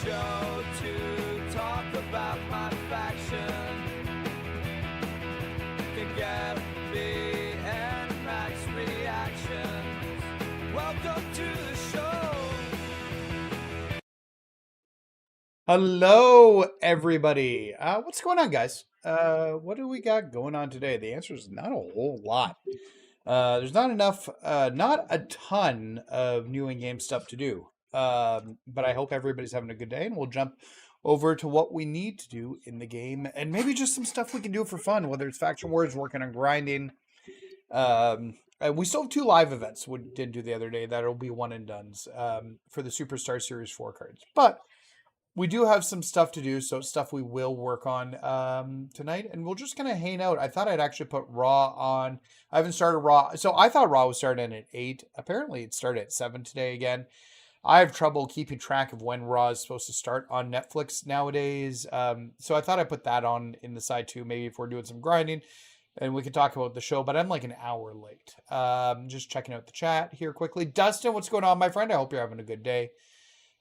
show to talk about my faction. Can get me and Max reactions. Welcome to the show. Hello, everybody. What's going on, guys? What do we got going on today? The answer is not a whole lot. There's not enough, not a ton of new in-game stuff to do. But I hope everybody's having a good day, and we'll jump over to what we need to do in the game, and maybe just some stuff we can do for fun, whether it's faction wars, working on grinding. We still have 2 live events we did do the other day. That'll be one and dones for the Superstar Series 4 cards. But we do have some stuff to do, so stuff we will work on tonight, and we'll just kind of hang out. I thought I'd actually put Raw on. I haven't started Raw, so I thought Raw was starting at 8. Apparently, it started at 7 today again. I have trouble keeping track of when Raw is supposed to start on Netflix nowadays, so I thought I'd put that on in the side too, maybe if we're doing some grinding, and we can talk about the show, but I'm like an hour late. Just checking out the chat here quickly. Dustin, what's going on, my friend? I hope you're having a good day.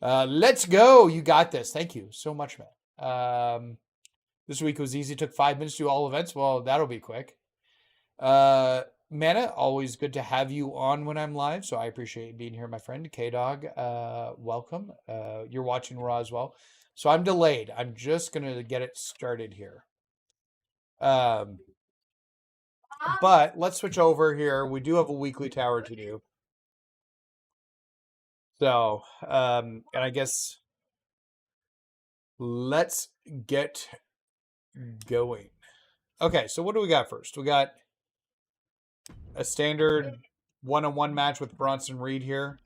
Let's go. You got this. Thank you so much, man. This week was easy. Took 5 minutes to do all events. Well, that'll be quick. Mana, always good to have you on when I'm live. So I appreciate you being here, my friend. K-Dog, welcome. You're watching Raw as well. So I'm delayed. I'm just going to get it started here. But let's switch over here. We do have a weekly tower to do. So, and I guess let's get going. Okay, so what do we got first? We got a standard one-on-one match with Bronson Reed here.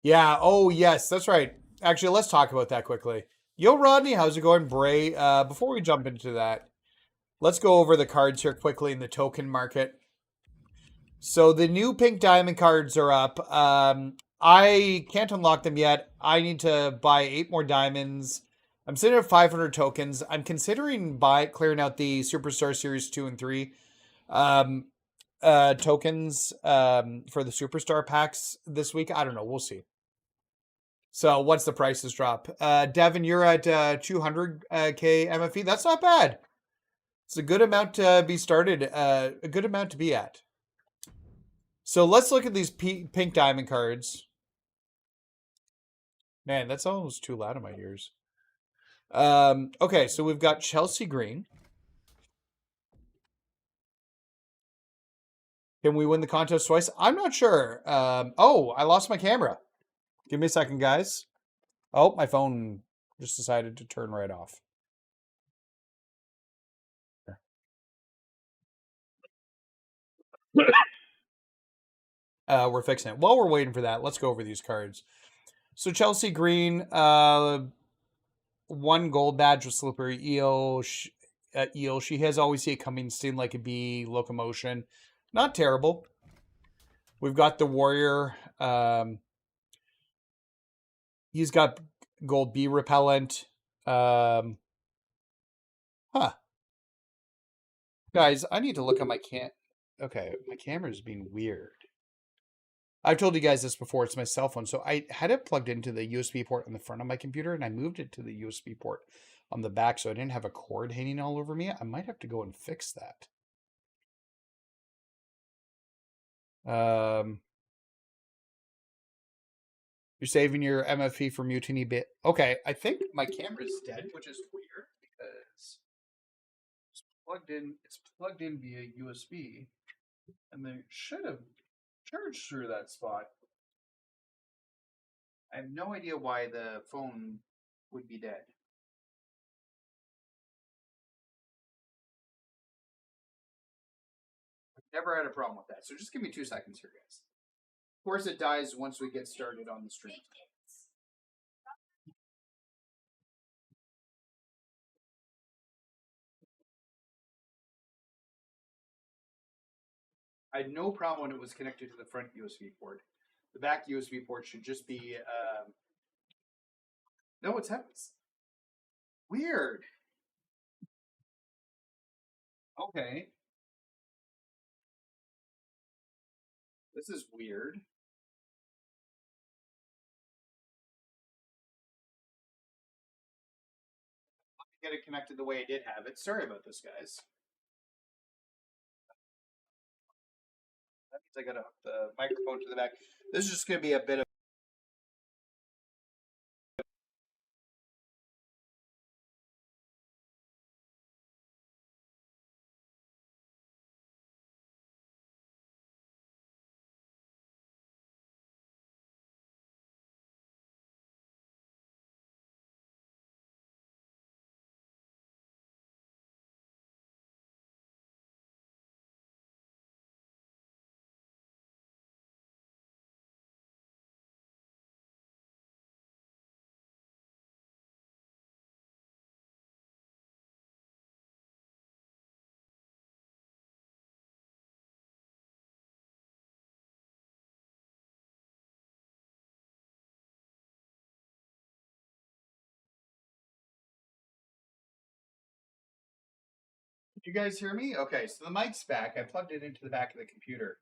Yeah, oh yes, that's right. Actually, let's talk about that quickly. Yo, Rodney, how's it going? Bray, before we jump into that, let's go over the cards here quickly in the token market. So the new pink diamond cards are up. I can't unlock them yet. I need to buy 8 more diamonds. I'm sitting at 500 tokens. I'm considering clearing out the Superstar Series 2 and 3 tokens for the Superstar packs this week. I don't know. We'll see. So once the prices drop. Devin, you're at 200k MFE. That's not bad. It's a good amount to be started. A good amount to be at. So let's look at these pink diamond cards. Man, that's almost too loud in my ears. Okay, so we've got Chelsea Green. Can we win the contest twice? I'm not sure. Oh, I lost my camera. Give me a second, guys. Oh, my phone just decided to turn right off. We're fixing it. While we're waiting for that, let's go over these cards. So Chelsea Green, 1 gold badge with Slippery Eel. She has always see it coming, sting like a bee, locomotion. Not terrible. We've got the Warrior. He's got gold bee repellent. Huh. Guys, I need to look at my Okay, my camera's being weird. I've told you guys this before. It's my cell phone. So I had it plugged into the USB port on the front of my computer, and I moved it to the USB port on the back so I didn't have a cord hanging all over me. I might have to go and fix that. You're saving your MFE for Mutiny bit. Okay, I think my camera's dead, which is weird because it's plugged in. It's plugged in via USB, and they should have charged through that spot. I have no idea why the phone would be dead. I've never had a problem with that. So just give me 2 seconds here, guys. Of course, it dies once we get started on the stream. I had no problem when it was connected to the front USB port. The back USB port should just be... No, it's weird. Okay. This is weird. get it connected the way I did have it. Sorry about this, guys. That means I got to hook the microphone to the back. This is just going to be a bit of. Did you guys hear me? Okay, so the mic's back. I plugged it into the back of the computer.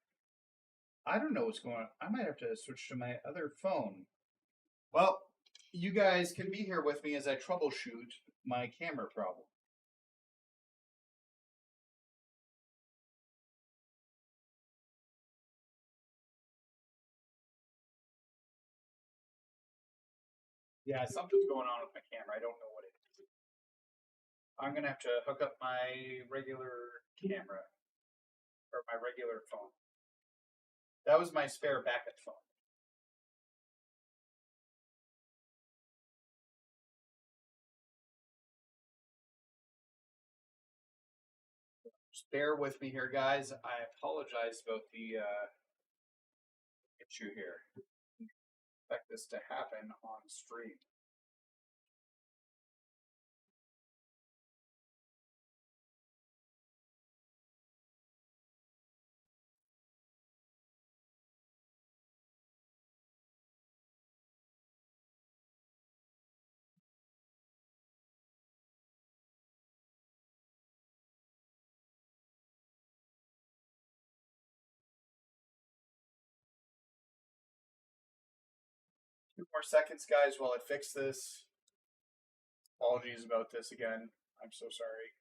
I don't know what's going on. I might have to switch to my other phone. Well, you guys can be here with me as I troubleshoot my camera problem. Yeah, something's going on with my camera. I don't know what it is. I'm going to have to hook up my regular camera or my regular phone. That was my spare backup phone. Just bear with me here, guys. I apologize about the issue here. Expect this to happen on stream. Two more seconds, guys, while I fix this. Apologies about this again. I'm so sorry.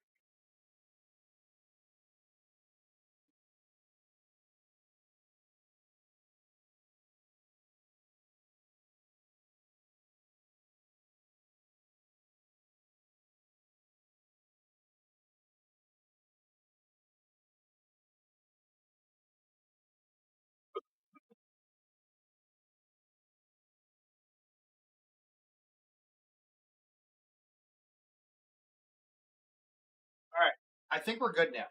All right, I think we're good now.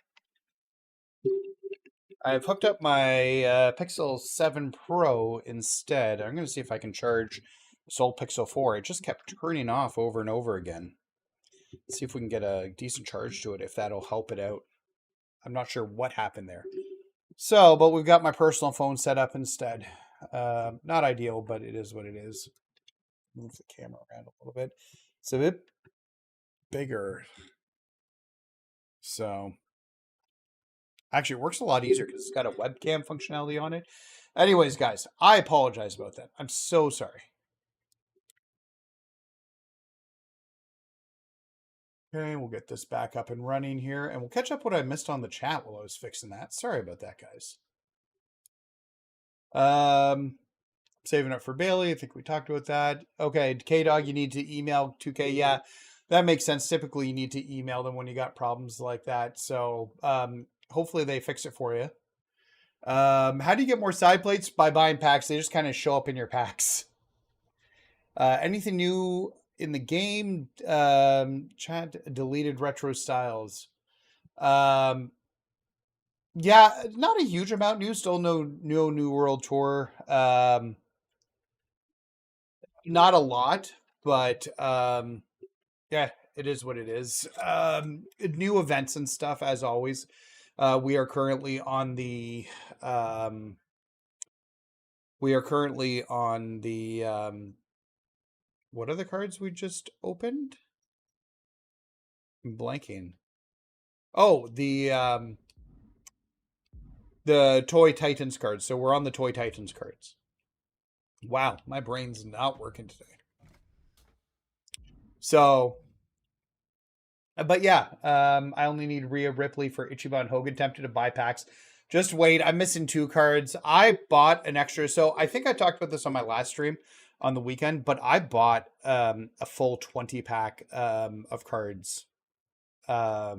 I've hooked up my Pixel 7 Pro instead. I'm going to see if I can charge this old Pixel 4. It just kept turning off over and over again. Let's see if we can get a decent charge to it, if that'll help it out. I'm not sure what happened there. So, but we've got my personal phone set up instead. Not ideal, but it is what it is. Move the camera around a little bit. It's a bit bigger. So, actually, it works a lot easier because it's got a webcam functionality on it. Anyways, guys, I apologize about that. I'm so sorry. Okay, we'll get this back up and running here, and we'll catch up what I missed on the chat while I was fixing that. Sorry about that, guys. Saving up for Bailey. I think we talked about that. Okay, K-Dog, you need to email 2K. Yeah, that makes sense. Typically, you need to email them when you got problems like that. So hopefully they fix it for you. How do you get more side plates? By buying packs. They just kind of show up in your packs. Anything new in the game? Chat deleted retro styles. Yeah, not a huge amount new. Still no New World Tour. Not a lot, but yeah, it is what it is. New events and stuff as always. We are currently on the what are the cards we just opened? I'm blanking. Oh, the Toy Titans cards. So we're on the Toy Titans cards. Wow, my brain's not working today. So But yeah, I only need Rhea Ripley for Ichiban Hogan. Tempted to buy packs. Just wait. I'm missing 2 cards. I bought an extra. So I think I talked about this on my last stream on the weekend, but I bought a full 20 pack of cards. Yeah,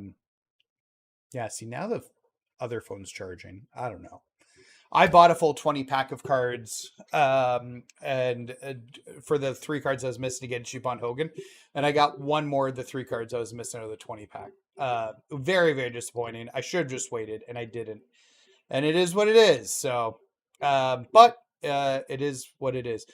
see, now the other phone's charging. I don't know. I bought a full 20 pack of cards, and for the 3 cards I was missing to get Ichiban Hogan, and I got one more of the 3 cards I was missing out of the 20 pack. Very, very disappointing. I should have just waited, and I didn't. And it is what it is. So, but it is what it is.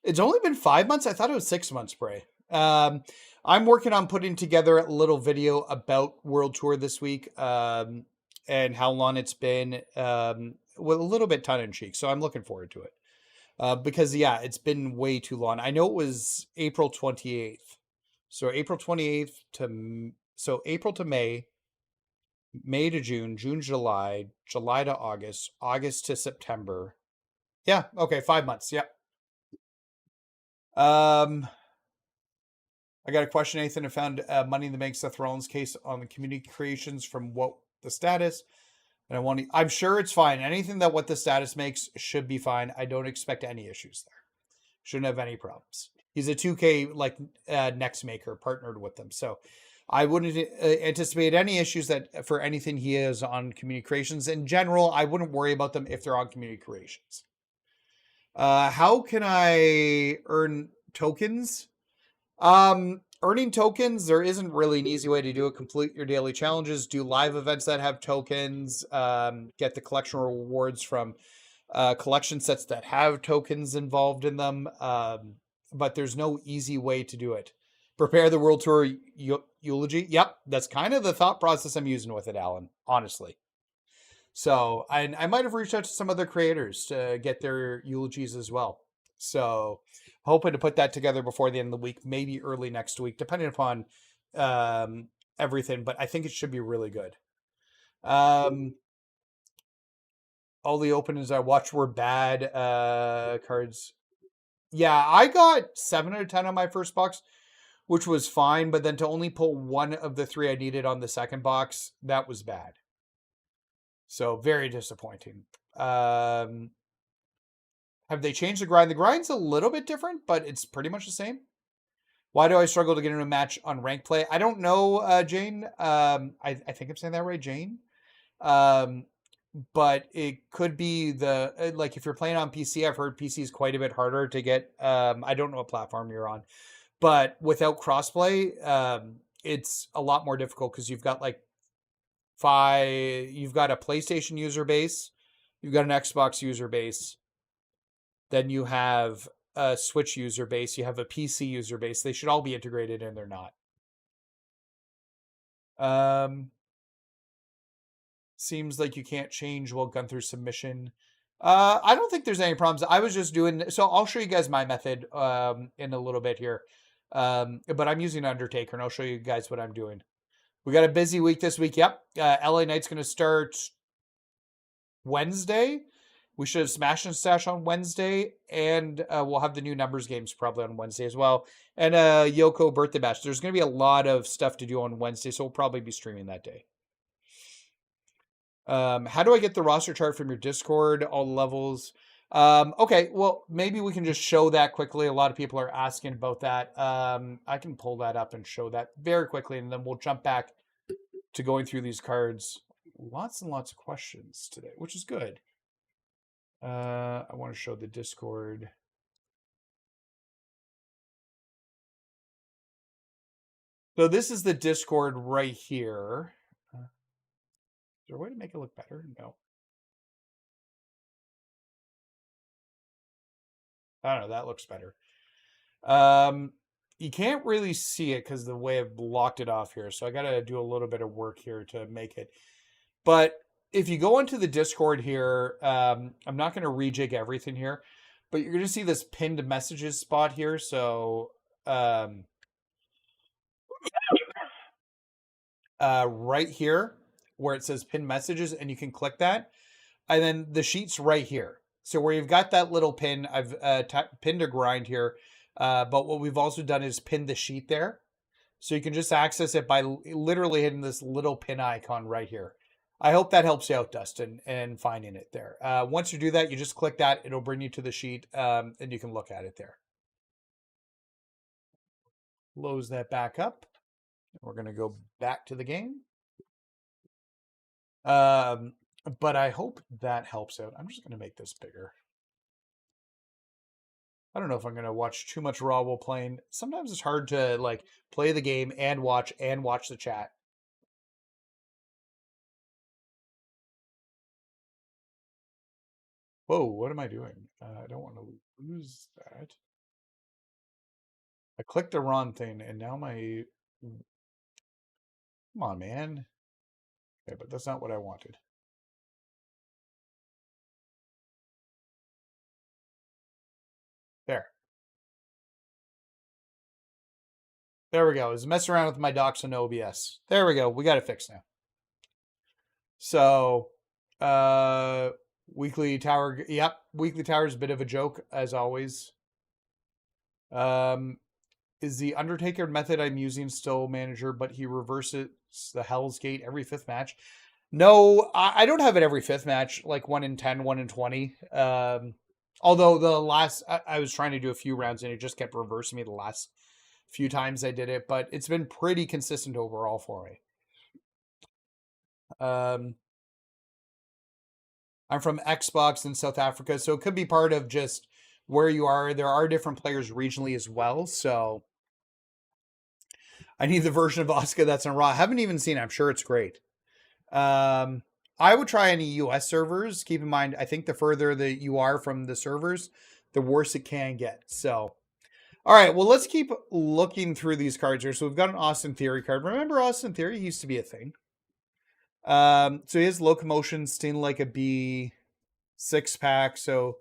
It's only been 5 months. I thought it was 6 months, Bray. I'm working on putting together a little video about World Tour this week, and how long it's been, with a little bit tongue in cheek. So I'm looking forward to it, because yeah, it's been way too long. I know it was April 28th. So April 28th April to May, May to June, June, July, July to August, August to September. Yeah. Okay. 5 months. Yeah. I got a question, Nathan. I found Money in the Bank Seth Rollins case on the community creations from what the status. And I'm sure it's fine. Anything that what the status makes should be fine. I don't expect any issues there. Shouldn't have any problems. He's a 2K next maker partnered with them. So I wouldn't anticipate any issues that for anything he is on community creations. In general, I wouldn't worry about them if they're on community creations. How can I earn tokens? Earning tokens, there isn't really an easy way to do it. Complete your daily challenges, do live events that have tokens, get the collection rewards from collection sets that have tokens involved in them. But there's no easy way to do it. Prepare the World Tour eulogy. Yep, that's kind of the thought process I'm using with it, Alan, honestly. So I might have reached out to some other creators to get their eulogies as well. So hoping to put that together before the end of the week, maybe early next week, depending upon everything. But I think it should be really good. All the openings I watched were bad cards. Yeah, I got 7 out of 10 on my first box, which was fine. But then to only pull one of the 3 I needed on the second box, that was bad. So very disappointing. Have they changed the grind? The grind's a little bit different, but it's pretty much the same. Why do I struggle to get into a match on rank play? I don't know, Jane. I think I'm saying that right, Jane. But it could be if you're playing on PC, I've heard PC is quite a bit harder to get. I don't know what platform you're on, but without crossplay, it's a lot more difficult because you've got you've got a PlayStation user base, you've got an Xbox user base, then you have a Switch user base, you have a PC user base. They should all be integrated, and they're not. Seems like you can't change while gun through submission. I don't think there's any problems. I was just doing, so I'll show you guys my method in a little bit here. But I'm using Undertaker, and I'll show you guys what I'm doing. We got a busy week this week. Yep. LA Knight's going to start Wednesday. We should have Smash and Stash on Wednesday, and we'll have the new numbers games probably on Wednesday as well. And Yoko Birthday Bash. There's going to be a lot of stuff to do on Wednesday, so we'll probably be streaming that day. How do I get the roster chart from your Discord, all the levels? Okay, well, maybe we can just show that quickly. A lot of people are asking about that. I can pull that up and show that very quickly, and then we'll jump back to going through these cards. Lots and lots of questions today, which is good. I want to show the Discord. So this is the Discord right here. Is there a way to make it look better? No. I don't know. That looks better. You can't really see it because the way I've blocked it off here. So I got to do a little bit of work here to make it. But if you go into the Discord here, I'm not going to rejig everything here, but you're going to see this pinned messages spot here. So right here where it says pinned messages, and you can click that. And then the sheet's right here. So where you've got that little pin, I've pinned a grind here. But what we've also done is pinned the sheet there. So you can just access it by literally hitting this little pin icon right here. I hope that helps you out, Dustin, and finding it there. Once you do that, you just click that. It'll bring you to the sheet, and you can look at it there. Close that back up. We're going to go back to the game. But I hope that helps out. I'm just going to make this bigger. I don't know if I'm going to watch too much Raw while playing. Sometimes it's hard to like play the game and watch the chat. Whoa, what am I doing? I don't want to lose that. I clicked the wrong thing and now my... Come on, man. Okay, but that's not what I wanted. There. There we go. I was messing around with my docs and OBS. There we go. We got it fixed now. So, weekly tower. Yep, weekly tower is a bit of a joke as always. Is the Undertaker method I'm using still manager, but he reverses the Hell's Gate every 5th match? No, I don't have it every 5th match, like 1 in 10, 1 in 20. Although the last, I was trying to do a few rounds and it just kept reversing me the last few times I did it, but it's been pretty consistent overall for me. I'm from Xbox in South Africa, so it could be part of just where you are. There are different players regionally as well, so I need the version of Asuka that's on Raw. I haven't even seen it. I'm sure it's great. I would try any US servers. Keep in mind, I think the further that you are from the servers, the worse it can get. So, all right, well, let's keep looking through these cards here. So we've got an Austin Theory card. Remember Austin Theory used to be a thing. So he has Locomotion, Sting Like a Bee, 6-pack. So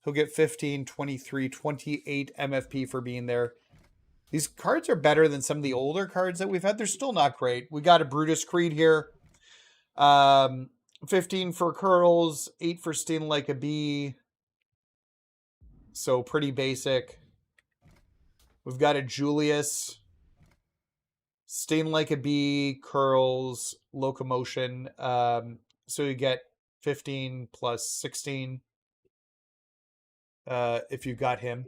he'll get 15, 23, 28 MFP for being there. These cards are better than some of the older cards that we've had. They're still not great. We got a Brutus Creed here. 15 for Curls, 8 for Sting Like a Bee. So pretty basic. We've got a Julius, Sting Like a Bee, Curls, Locomotion. So you get 15 plus 16 if you got him.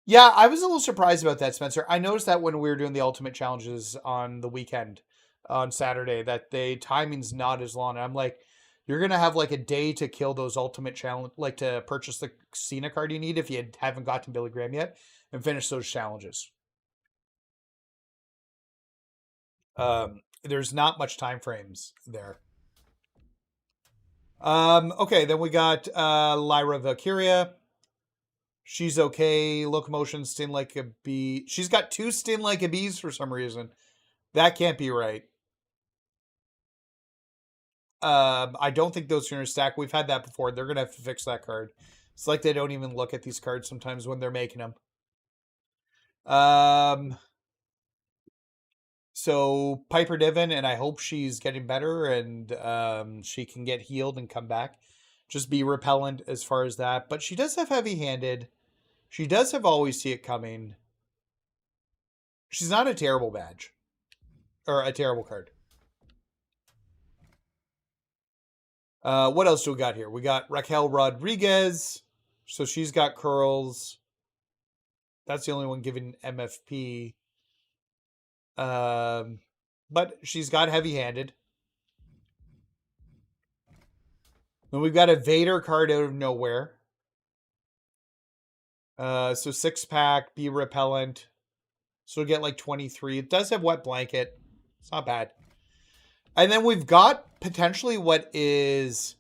Yeah, I was a little surprised about that, Spencer. I noticed that when we were doing the ultimate challenges on the weekend, on Saturday, that the timing's not as long. And I'm like, you're gonna have like a day to kill those ultimate challenge, like to purchase the Cena card you need if you haven't gotten Billy Graham yet, and finish those challenges. There's not much time frames there. Okay, then we got Lyra Valkyria. She's okay. Locomotion, Sting Like a Bee. She's got 2 Sting Like a Bees for some reason. That can't be right. I don't think those are going to stack. We've had that before. They're going to have to fix that card. It's like they don't even look at these cards sometimes when they're making them. So Piper Niven, and I hope she's getting better and she can get healed and come back. Just be repellent as far as that. But she does have heavy-handed. She does have always see it coming. She's not a terrible badge. Or a terrible card. What else do we got here? We got Raquel Rodriguez. So she's got curls. That's the only one given MFP. But she's got heavy-handed. Then we've got a Vader card out of nowhere. So 6-pack, be repellent. So we'll get like 23. It does have wet blanket. It's not bad. And then we've got potentially what is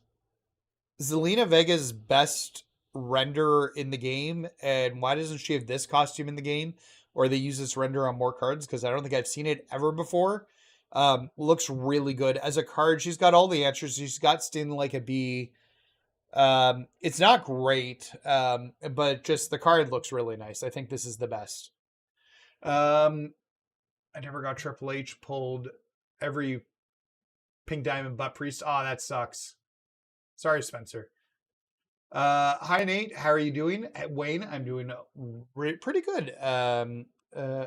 Zelina Vega's best render in the game. And why doesn't she have this costume in the game? Or they use this render on more cards? Because I don't think I've seen it ever before. Looks really good. As a card, she's got all the answers. She's got Sting Like a Bee. It's not great, but just the card looks really nice. I think this is the best. I never got Triple H pulled every Pink Diamond Butt Priest. Oh, that sucks. Sorry, Spencer. Hi Nate, how are you doing? Wayne, I'm doing pretty good. A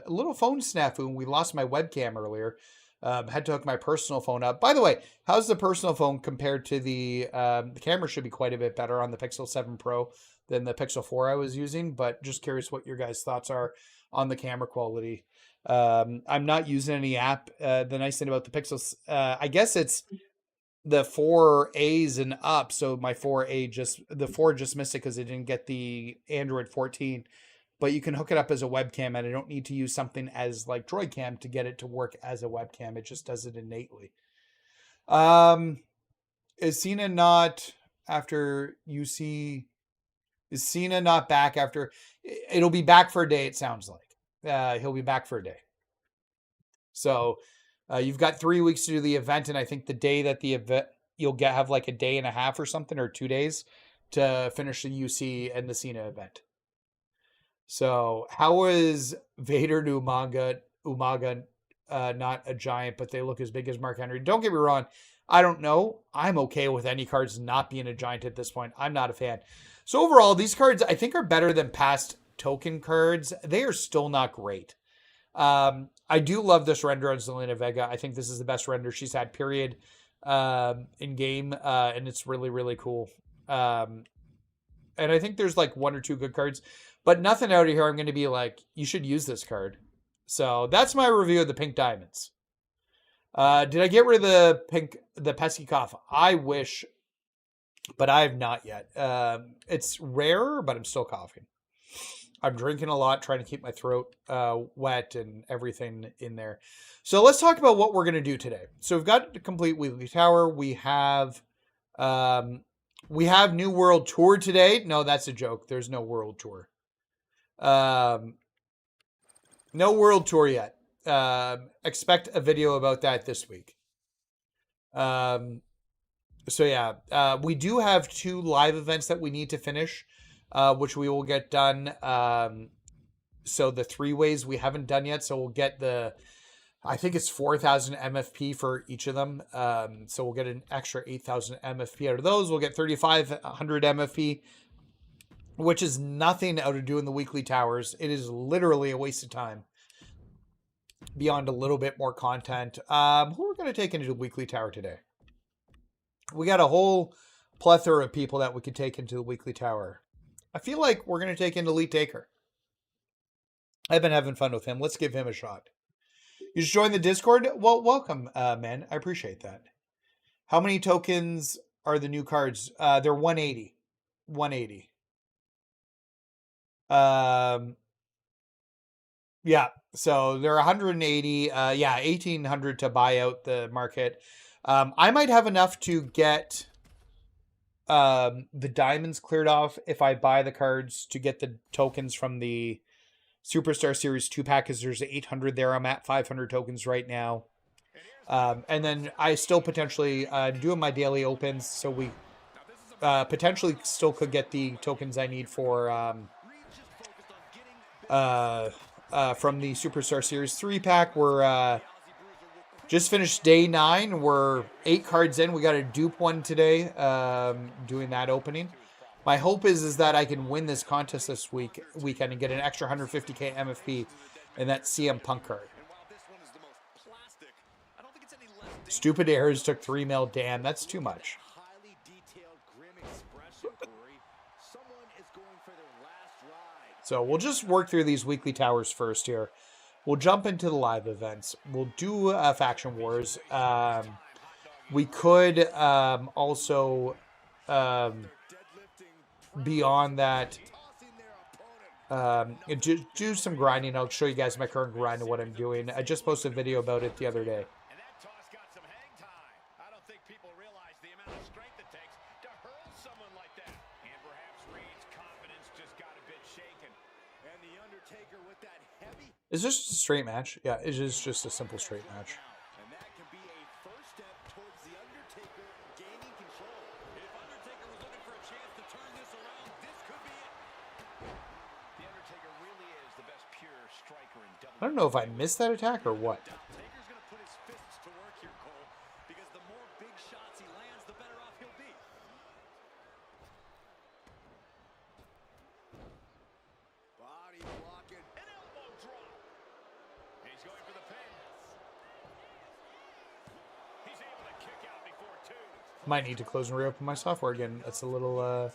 little phone snafu. We lost my webcam earlier. Had to hook my personal phone up. By the way, how's the personal phone compared to the camera? Should be quite a bit better on the Pixel 7 Pro than the Pixel 4 I was using. But just curious what your guys' thoughts are on the camera quality. I'm not using any app. The nice thing about the Pixels, I guess it's the 4As and up. So my 4A the 4 just missed it because it didn't get the Android 14. But you can hook it up as a webcam, and I don't need to use something as like Droidcam to get it to work as a webcam. It just does it innately. Is Cena not after UC? Is Cena not back after? It'll be back for a day. It sounds like he'll be back for a day. So you've got 3 weeks to do the event, and I think the day that the event you'll have like a day and a half or something, or 2 days to finish the UC and the Cena event. So how is Vader to Umaga not a giant, but they look as big as Mark Henry? Don't get me wrong. I don't know. I'm okay with any cards not being a giant at this point. I'm not a fan. So overall, these cards I think are better than past token cards. They are still not great. I do love this render on Zelina Vega. I think this is the best render she's had, period, in game. And it's really, really cool. And I think there's like 1 or 2 good cards. But nothing out of here I'm going to be like, you should use this card. So that's my review of the pink diamonds. Did I get rid of the pesky cough? I wish, but I have not yet. It's rare, but I'm still coughing. I'm drinking a lot, trying to keep my throat wet and everything in there. So let's talk about what we're going to do today. So we've got the complete Weekly Tower. We have New World Tour today. No, that's a joke. There's no World Tour. No World Tour yet. Expect a video about that this week. So yeah, we do have 2 live events that we need to finish, which we will get done. So the 3 ways we haven't done yet. So we'll get I think it's 4,000 MFP for each of them. So we'll get an extra 8,000 MFP out of those. We'll get 3,500 MFP, which is nothing out of doing the weekly towers. It is literally a waste of time beyond a little bit more content. Who are we going to take into the weekly tower today? We got a whole plethora of people that we could take into the weekly tower. I feel like we're going to take in Elite Taker. I've been having fun with him. Let's give him a shot. You just joined the Discord? Well, welcome, man. I appreciate that. How many tokens are the new cards? They're 180. 180. Yeah, so they're 180. Yeah, 1,800 to buy out the market. I might have enough to get the diamonds cleared off if I buy the cards to get the tokens from the Superstar Series 2 pack, because there's 800 there. I'm at 500 tokens right now. And then I still potentially doing my daily opens, so we potentially still could get the tokens I need for from the Superstar Series 3 pack. We're just finished day 9. We're 8 cards in. We got a dupe one today, doing that opening. My hope is that I can win this contest this weekend and get an extra 150k MFP in that CM Punk card. Stupid errors took 3 mil. Damn, that's too much. So we'll just work through these weekly towers first here. We'll jump into the live events. We'll do Faction Wars. We could also, beyond that, do some grinding. I'll show you guys my current grind and what I'm doing. I just posted a video about it the other day. Is this just a straight match? Yeah, it is just a simple straight match. And that can be a first step towards the Undertaker gaining control. If Undertaker was looking for a chance to turn this around, this could be it. The Undertaker really is the best pure striker in WWE. I don't know if I missed that attack or what. Taker's going to put his fists to work here, Cole, because the more big shots he lands, the better off he'll be. Might need to close and reopen my software again. That's a little...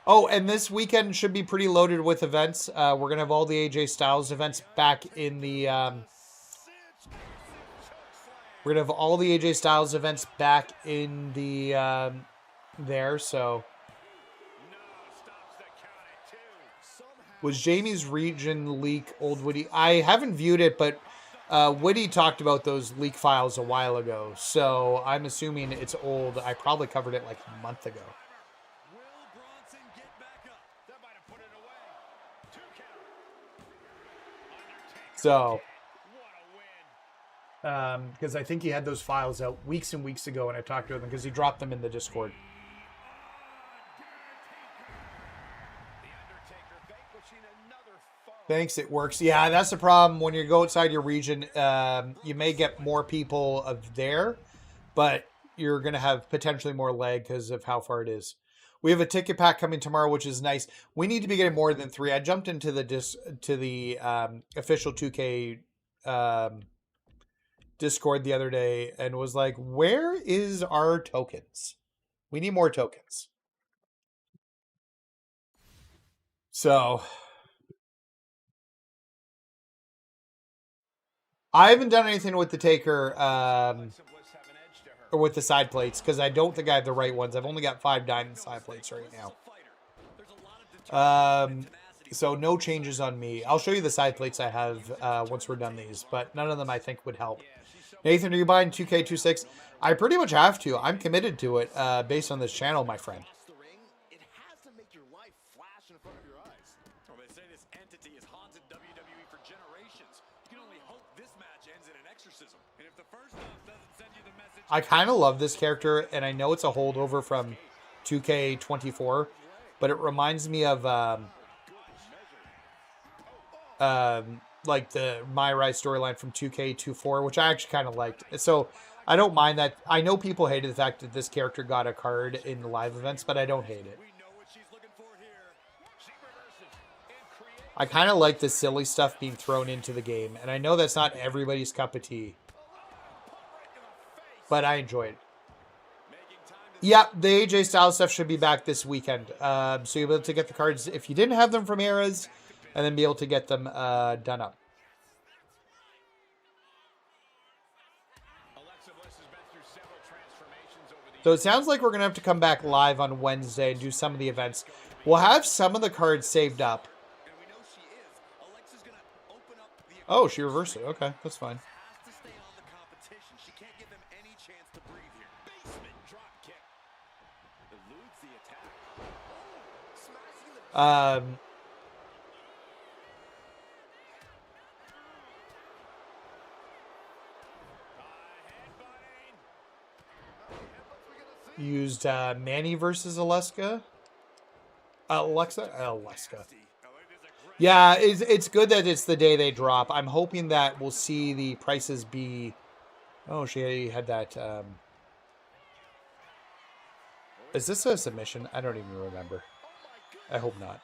Oh, and this weekend should be pretty loaded with events. We're going to have all the AJ Styles events back in the... We're going to have all the AJ Styles events back in the... there, so... Was Jamie's region leak old Woody? I haven't viewed it, but Woody talked about those leak files a while ago, so I'm assuming it's old. I probably covered it like a month ago. So, because I think he had those files out weeks and weeks ago, and I talked to him because he dropped them in the Discord. Thanks, it works. Yeah, that's the problem. When you go outside your region, you may get more people of there, but you're going to have potentially more lag because of how far it is. We have a ticket pack coming tomorrow, which is nice. We need to be getting more than 3. I jumped into the official 2K Discord the other day and was like, where is our tokens? We need more tokens. So... I haven't done anything with the Taker or with the side plates because I don't think I have the right ones. I've only got 5 diamond side plates right now. So no changes on me. I'll show you the side plates I have once we're done these, but none of them I think would help. Nathan, are you buying 2K26? I pretty much have to. I'm committed to it based on this channel, my friend. I kind of love this character, and I know it's a holdover from 2K24, but it reminds me of like the My Rise storyline from 2K24, which I actually kind of liked. So I don't mind that. I know people hated the fact that this character got a card in the live events, but I don't hate it. I kind of like the silly stuff being thrown into the game, and I know that's not everybody's cup of tea. But I enjoy it. Yeah, the AJ Styles stuff should be back this weekend. So you'll be able to get the cards if you didn't have them from eras, and then be able to get them done up. So it sounds like we're going to have to come back live on Wednesday and do some of the events. We'll have some of the cards saved up. Oh, she reversed it. Okay, that's fine. Used Manny versus Alexa. Alexa. Yeah, it's good that it's the day they drop. I'm hoping that we'll see the prices be... Oh, she had that... Is this a submission? I don't even remember. I hope not.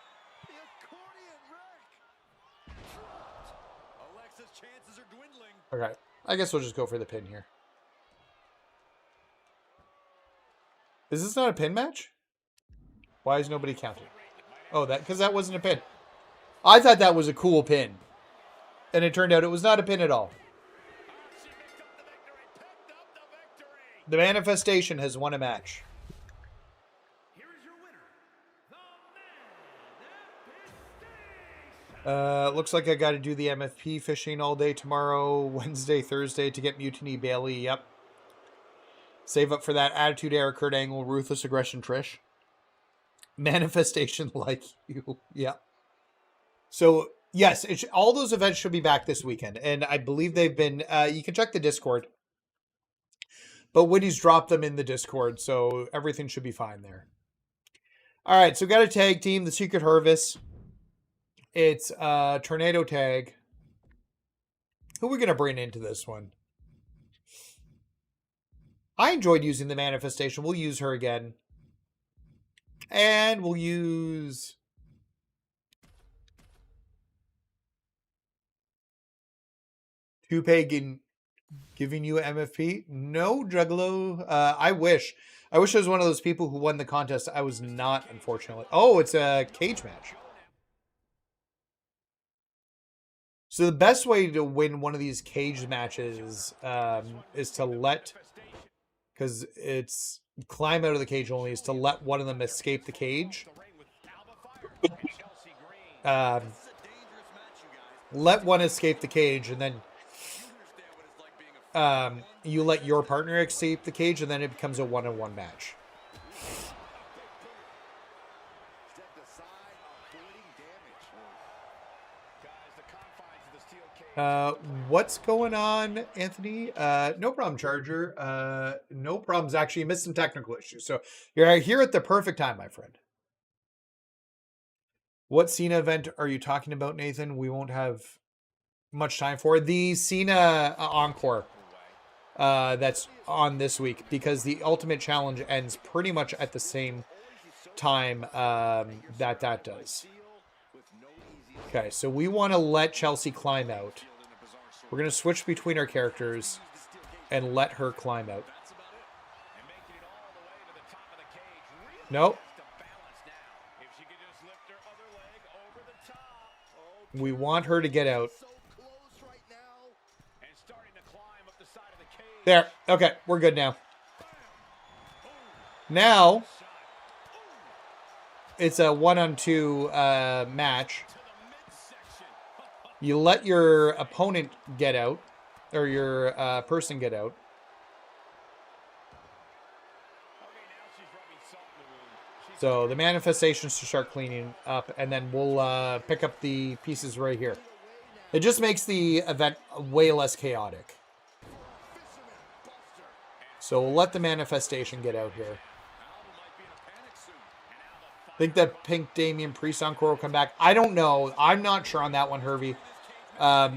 Okay. I guess we'll just go for the pin here. Is this not a pin match? Why is nobody counting? Oh, because that wasn't a pin. I thought that was a cool pin. And it turned out it was not a pin at all. The Manifestation has won a match. Looks like I got to do the MFP fishing all day tomorrow, Wednesday, Thursday to get Mutiny Bailey. Yep. Save up for that. Attitude Era, Kurt Angle, Ruthless Aggression, Trish. Manifestation like you. Yeah. So, yes, all those events should be back this weekend. And I believe they've been... you can check the Discord. But Woody's dropped them in the Discord, so everything should be fine there. All right, so got a tag team, the Secret Harvest. It's Tornado Tag. Who are we going to bring into this one? I enjoyed using the Manifestation. We'll use her again. And we'll use... Two Pagan Giving you MFP? No, Juggalo. I wish. I wish I was one of those people who won the contest. I was not, unfortunately. Oh, it's a cage match. So the best way to win one of these cage matches is to let, because it's climb out of the cage only, is to let one of them escape the cage. Let one escape the cage, and then you let your partner escape the cage, and then it becomes a one-on-one match. What's going on, Anthony? No problem, Charger. No problems. Actually, you missed some technical issues. So you're here at the perfect time, my friend. What Cena event are you talking about, Nathan? We won't have much time for the Cena Encore that's on this week, because the Ultimate Challenge ends pretty much at the same time that does. Okay, so we want to let Chelsea climb out. We're going to switch between our characters and let her climb out. Nope. We want her to get out. There. Okay, we're good now. Now, it's a 1-on-2 match. You let your opponent get out, or your person get out. So the manifestations to start cleaning up, and then we'll pick up the pieces right here. It just makes the event way less chaotic. So we'll let the manifestation get out here. I think that Pink Damian Priest Encore will come back. I don't know. I'm not sure on that one, Hervey.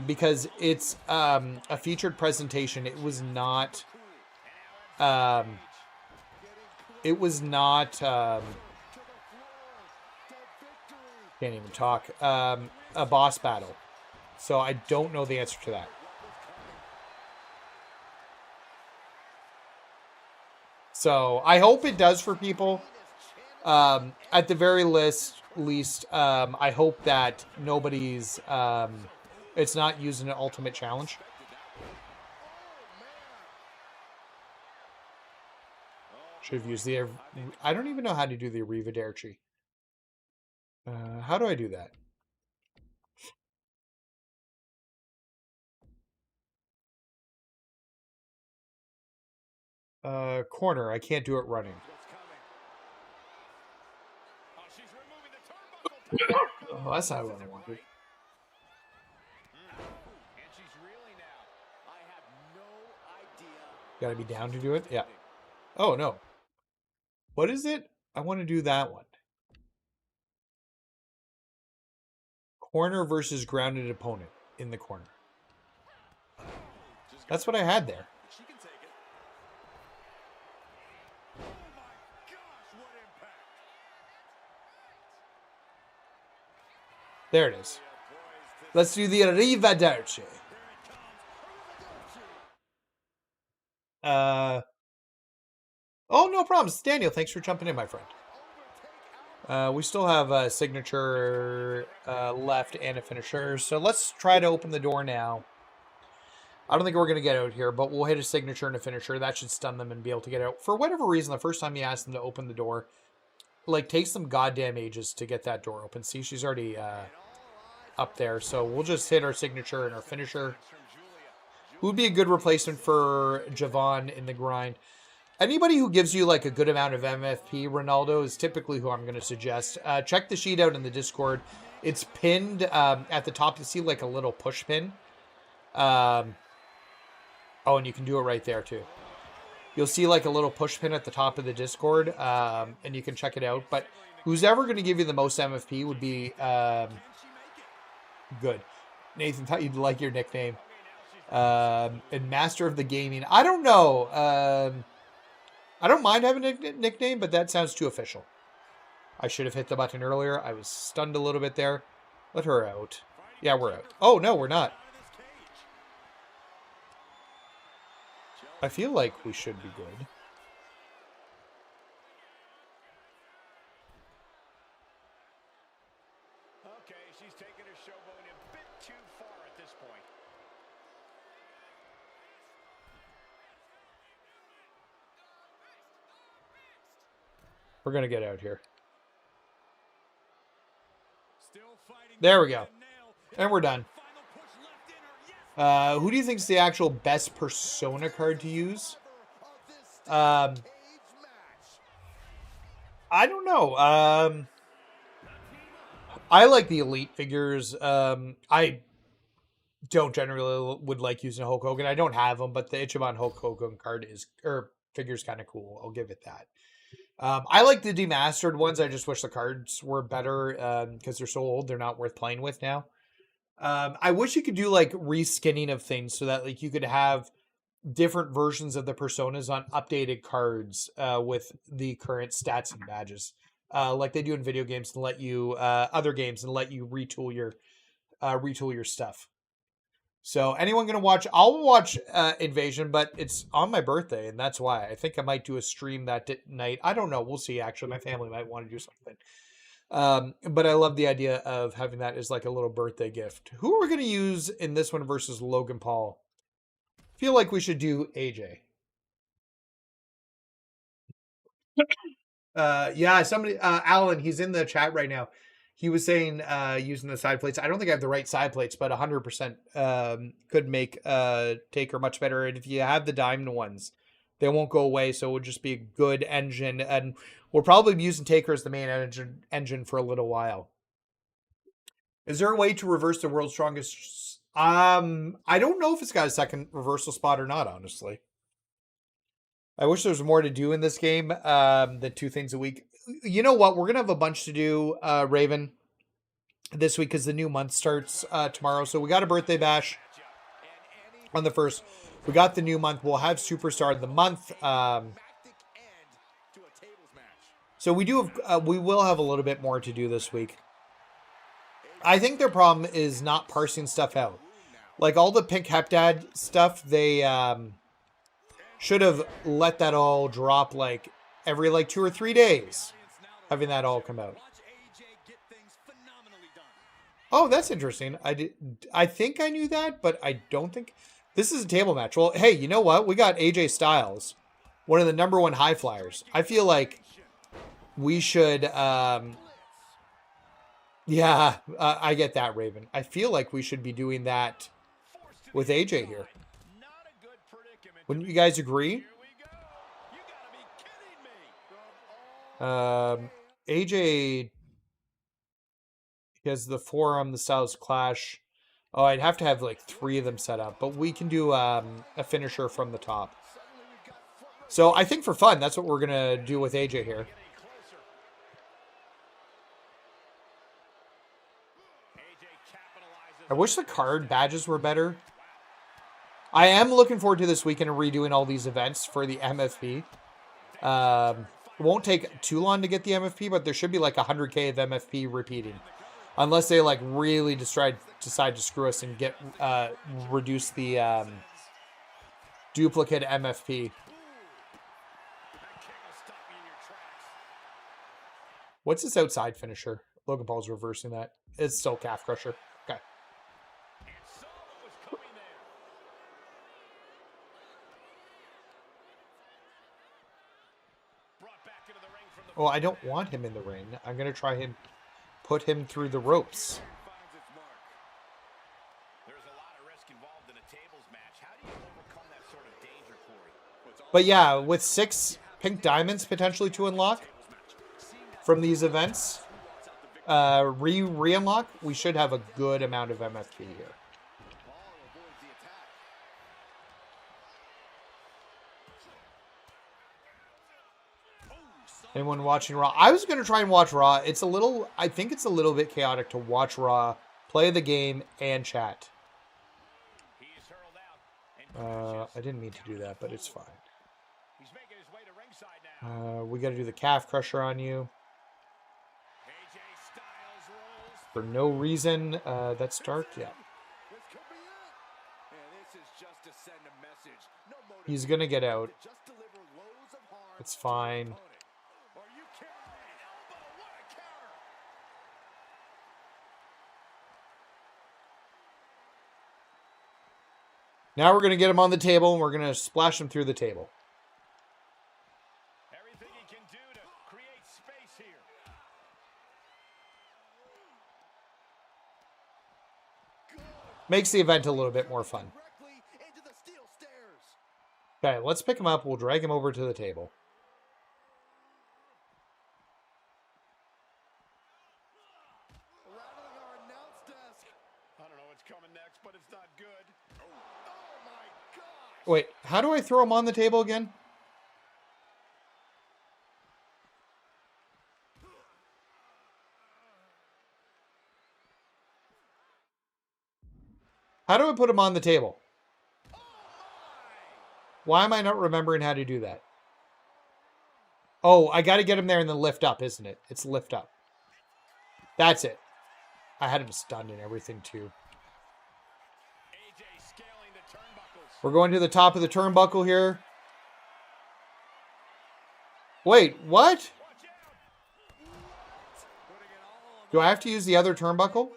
Because it's a featured presentation. It was not... can't even talk. A boss battle. So I don't know the answer to that. So I hope it does for people. At the very least, I hope that nobody's... it's not using an ultimate challenge. Should have used the... I don't even know how to do the Arrivederci. How do I do that? Corner. I can't do it running. Oh, that's not what I wanted. Gotta be down to do it? Yeah. Oh, no. What is it? I want to do that one. Corner versus grounded opponent in the corner. That's what I had there. There it is. Let's do the Arrivederci. Oh, no problems. Daniel, thanks for jumping in, my friend. We still have a signature left and a finisher. So let's try to open the door now. I don't think we're going to get out here, but we'll hit a signature and a finisher. That should stun them and be able to get out. For whatever reason, the first time you ask them to open the door, like, takes them goddamn ages to get that door open. See, she's already up there. So we'll just hit our signature and our finisher. Who would be a good replacement for Javon in the grind? Anybody who gives you like a good amount of MFP, Ronaldo, is typically who I'm going to suggest. Check the sheet out in the Discord. It's pinned at the top. You see like a little push pin. Oh, and you can do it right there too. You'll see like a little push pin at the top of the Discord, and you can check it out. But who's ever going to give you the most MFP would be good. Nathan thought you'd like your nickname. And Master of the Gaming. I don't know. I don't mind having a nickname, but that sounds too official. I should have hit the button earlier. I was stunned a little bit there. Let her out. Yeah, we're out. Oh, no, we're not. I feel like we should be good. Okay, she's taking her showboat a bit too far at this point. We're going to get out here. There we go. And we're done. Who do you think is the actual best Persona card to use? I don't know. I like the Elite figures. I don't generally would like using Hulk Hogan. I don't have them, but the Ichiban Hulk Hogan card figure is kind of cool. I'll give it that. I like the demastered ones. I just wish the cards were better because they're so old. They're not worth playing with now. I wish you could do like reskinning of things so that like you could have different versions of the personas on updated cards with the current stats and badges, like they do in video games and let you other games and let you retool your stuff. So anyone gonna watch? I'll watch Invasion, but it's on my birthday, and that's why I think I might do a stream that night. I don't know. We'll see. Actually, my family might want to do something. But I love the idea of having that as like a little birthday gift. Who are we gonna use in this one versus Logan Paul? Feel like we should do AJ. Yeah, somebody, Alan, he's in the chat right now. He was saying using the side plates. I don't think I have the right side plates, but 100% could make Taker much better. And if you have the diamond ones, they won't go away. So it would just be a good engine. And we'll probably be using Taker as the main engine for a little while. Is there a way to reverse the world's strongest? I don't know if it's got a second reversal spot or not, honestly. I wish there was more to do in this game than 2 things a week. You know what? We're going to have a bunch to do, Raven, this week because the new month starts tomorrow. So we got a birthday bash on the 1st. We got the new month. We'll have Superstar of the Month. So we will have a little bit more to do this week. I think their problem is not parsing stuff out. Like all the Pink Heptad stuff, they should have let that all drop like every like 2 or 3 days, having that all come out. Oh, that's interesting. I think I knew that, but I don't think this is a table match. Well, hey, you know what? We got AJ Styles, one of the #1 high flyers. I feel like we should. Yeah, I get that, Raven. I feel like we should be doing that with AJ here. Wouldn't you guys agree? AJ has the forearm, the Styles Clash. Oh, I'd have to have like 3 of them set up, but we can do a finisher from the top. So I think for fun, that's what we're going to do with AJ here. I wish the card badges were better. I am looking forward to this weekend and redoing all these events for the MFP. It won't take too long to get the MFP, but there should be like 100K of MFP repeating. Unless they like really decide to screw us and get reduce the duplicate MFP. What's this outside finisher? Logan Paul's reversing that. It's still calf crusher. Okay. Oh, I don't want him in the ring. I'm going to try him, put him through the ropes. But yeah, with 6 pink diamonds potentially to unlock from these events, re-unlock, we should have a good amount of MFP here. Anyone watching Raw? I was going to try and watch Raw. I think it's a little bit chaotic to watch Raw, play the game, and chat. I didn't mean to do that, but it's fine. We got to do the calf crusher on you. For no reason. That's dark, yeah. He's going to get out. It's fine. Now we're going to get him on the table, and we're going to splash him through the table. Everything he can do to create space here. Makes the event a little bit more fun. Okay, let's pick him up. We'll drag him over to the table. I don't know what's coming next, but it's not good. Oh my God. Wait, how do I throw him on the table again? How do I put him on the table? Why am I not remembering how to do that? Oh, I got to get him there and then lift up, isn't it? It's lift up. That's it. I had him stunned and everything too. We're going to the top of the turnbuckle here. Wait, what? Do I have to use the other turnbuckle?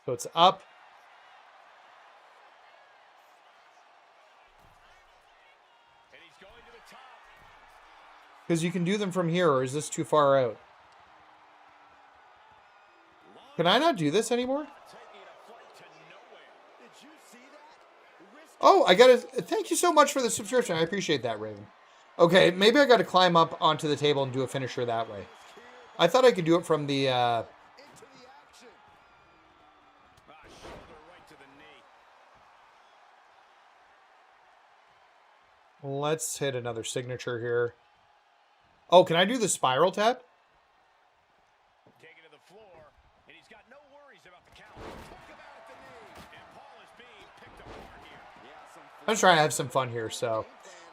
So it's up. Because you can do them from here, or is this too far out? Can I not do this anymore? Oh, I gotta... Thank you so much for the subscription. I appreciate that, Raven. Okay, maybe I gotta climb up onto the table and do a finisher that way. I thought I could do it from the... Let's hit another signature here. Oh, can I do the spiral tap? Take it to the floor, and he's got no worries about the count. Talk about the knee, and Paul is being picked apart here. I'm just trying to have some fun here, so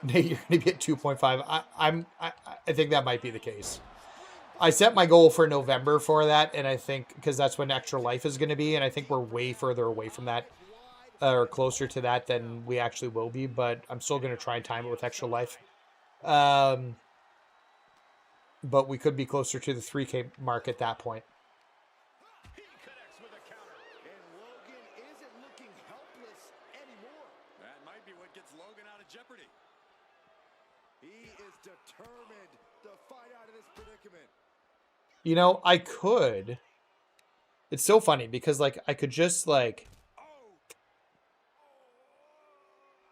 Nate, you're going to be at 2.5. I think that might be the case. I set my goal for November for that, and I think because that's when Extra Life is going to be, and I think we're way further away from that. Or closer to that than we actually will be, but I'm still going to try and time it with Extra Life. But we could be closer to the 3K mark at that point. He connects with a counter. And Logan isn't looking helpless anymore. That might be what gets Logan out of jeopardy. He is determined to fight out of this predicament. You know, I could. It's so funny because, like, I could just, like...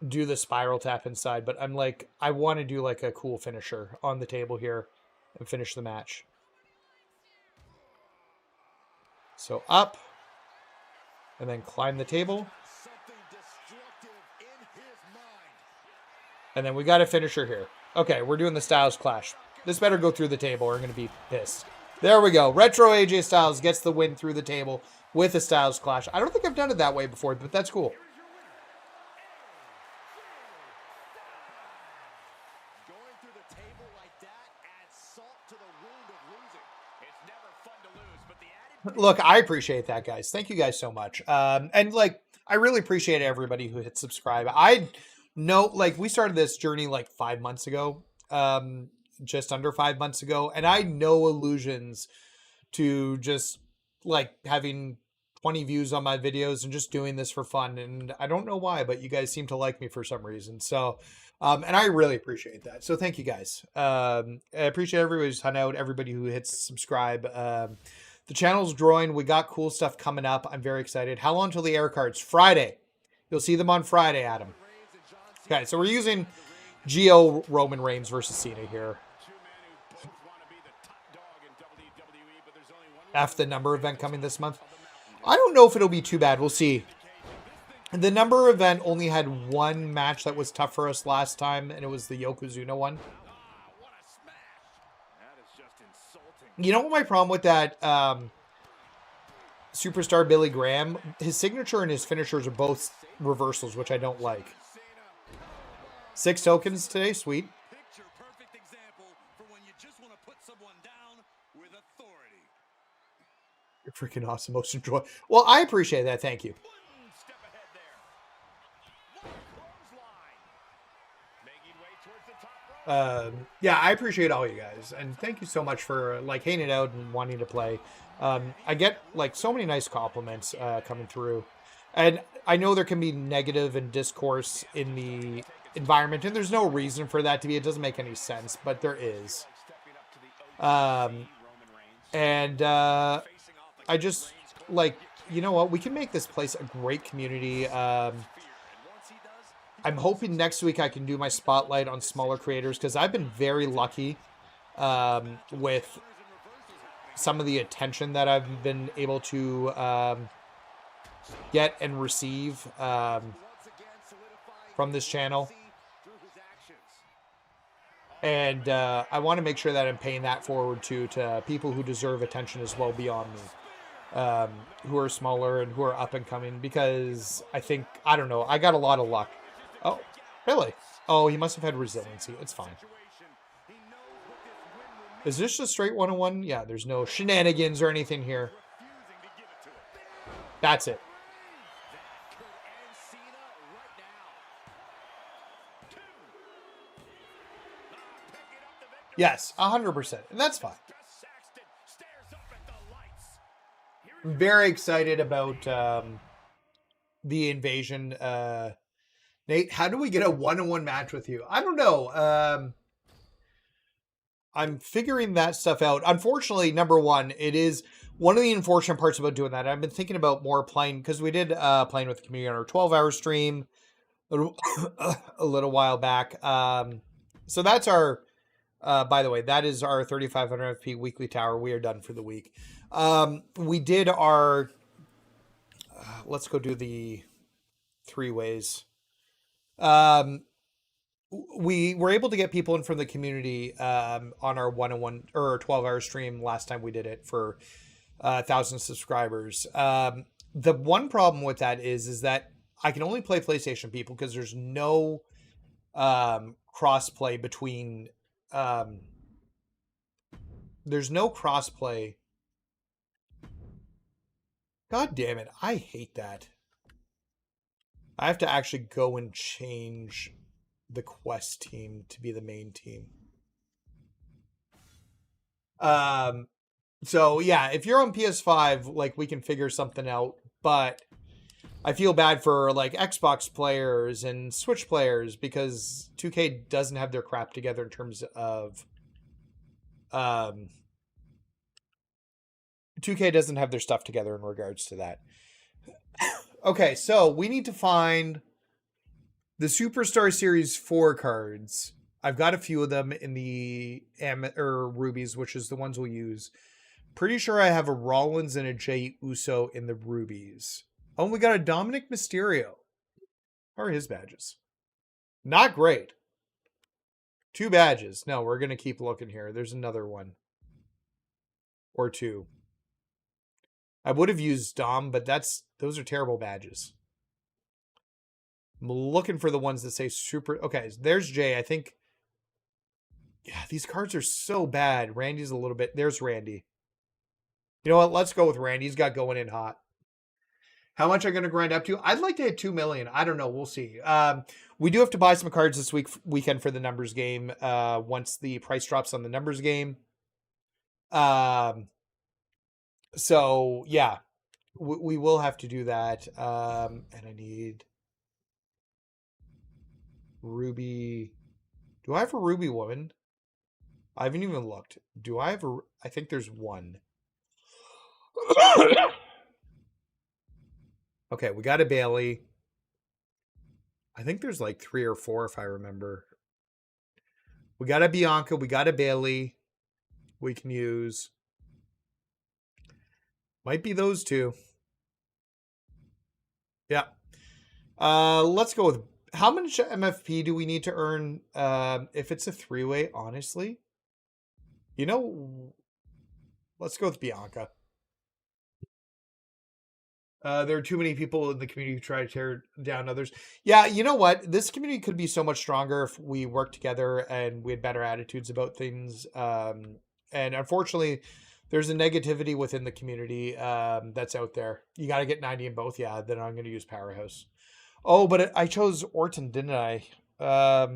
do the spiral tap inside, but I'm like, I want to do like a cool finisher on the table here and finish the match. So up and then climb the table. And then we got a finisher here. Okay, we're doing the Styles Clash. This better go through the table or we're going to be pissed. There we go. Retro AJ Styles gets the win through the table with a Styles Clash. I don't think I've done it that way before, but that's cool. Look, I appreciate that, guys. Thank you guys so much. And like, I really appreciate everybody who hit subscribe. I know, like, we started this journey like 5 months ago, just under 5 months ago. And I know allusions to just like having 20 views on my videos and just doing this for fun. And I don't know why, but you guys seem to like me for some reason. So, and I really appreciate that. So thank you guys. I appreciate everybody's hung out, everybody who hits subscribe. The channel's growing. We got cool stuff coming up. I'm very excited. How long till the air cards? Friday. You'll see them on Friday, Adam. Okay, so we're using Geo Roman Reigns versus Cena here. After the number event coming this month. I don't know if it'll be too bad. We'll see. The number event only had one match that was tough for us last time, and it was the Yokozuna one. You know what my problem with that Superstar Billy Graham? His signature and his finishers are both reversals, which I don't like. 6 tokens today, sweet. Picture perfect example for when you just want to put someone down with authority. You're freaking awesome. Most enjoy. Well, I appreciate that. Thank you. Step ahead there. What a clothesline. Making way towards the top rope. Yeah, I appreciate all you guys, and thank you so much for like hanging out and wanting to play. I get like so many nice compliments coming through, and I know there can be negative and discourse in the environment, and there's no reason for that to be. It doesn't make any sense, but there is. I just like, you know what? We can make this place a great community. I'm hoping next week I can do my spotlight on smaller creators because I've been very lucky with some of the attention that I've been able to get and receive from this channel. And I want to make sure that I'm paying that forward to people who deserve attention as well beyond me, who are smaller and who are up and coming, because I don't know, I got a lot of luck. Oh, really? Oh, he must have had resiliency. It's fine. Is this just straight 1-on-1? Yeah, there's no shenanigans or anything here. That's it. Yes, 100%. And that's fine. I'm very excited about the invasion. Nate, how do we get a 1-on-1 match with you? I don't know. I'm figuring that stuff out. Unfortunately, number one, it is one of the unfortunate parts about doing that. I've been thinking about more playing, because we did playing with the community on our 12-hour stream a little while back. So that's our, by the way, that is our 3,500 FP weekly tower. We are done for the week. We did our, let's go do the 3 ways. We were able to get people in from the community on our 1-on-1 or 12-hour stream last time we did it for 1,000 subscribers. The one problem with that is that I can only play PlayStation people because there's no cross-play between... there's no cross-play. God damn it. I hate that. I have to actually go and change the quest team to be the main team. So yeah, if you're on PS5, like, we can figure something out, but I feel bad for like Xbox players and Switch players because 2K doesn't have their crap together in terms of 2K doesn't have their stuff together in regards to that. Okay, so we need to find the Superstar Series 4 cards. I've got a few of them in the Rubies, which is the ones we'll use. Pretty sure I have a Rollins and a Jey Uso in the Rubies. Oh, and we got a Dominic Mysterio. How are his badges? Not great. 2 badges. No, we're going to keep looking here. There's another one. Or 2. I would have used Dom, but those are terrible badges. I'm looking for the ones that say super... Okay, there's Jay. I think... Yeah, these cards are so bad. Randy's a little bit... There's Randy. You know what? Let's go with Randy. He's got going in hot. How much I'm going to grind up to? I'd like to hit 2 million. I don't know. We'll see. We do have to buy some cards this weekend for the numbers game once the price drops on the numbers game. So, yeah. We will have to do that. And I need... Ruby. Do I have a Ruby woman? I haven't even looked. Do I have a... I think there's one. Okay, we got a Bailey. I think there's like 3 or 4 if I remember. We got a Bianca. We got a Bailey. We can use. Might be those 2. Yeah. Let's go with... How much MFP do we need to earn if it's a 3-way, honestly? You know, let's go with Bianca. There are too many people in the community who try to tear down others. Yeah, you know what? This community could be so much stronger if we worked together and we had better attitudes about things. And unfortunately, there's a negativity within the community that's out there. You got to get 90 in both. Yeah, then I'm going to use Powerhouse. Oh, but I chose Orton, didn't I? I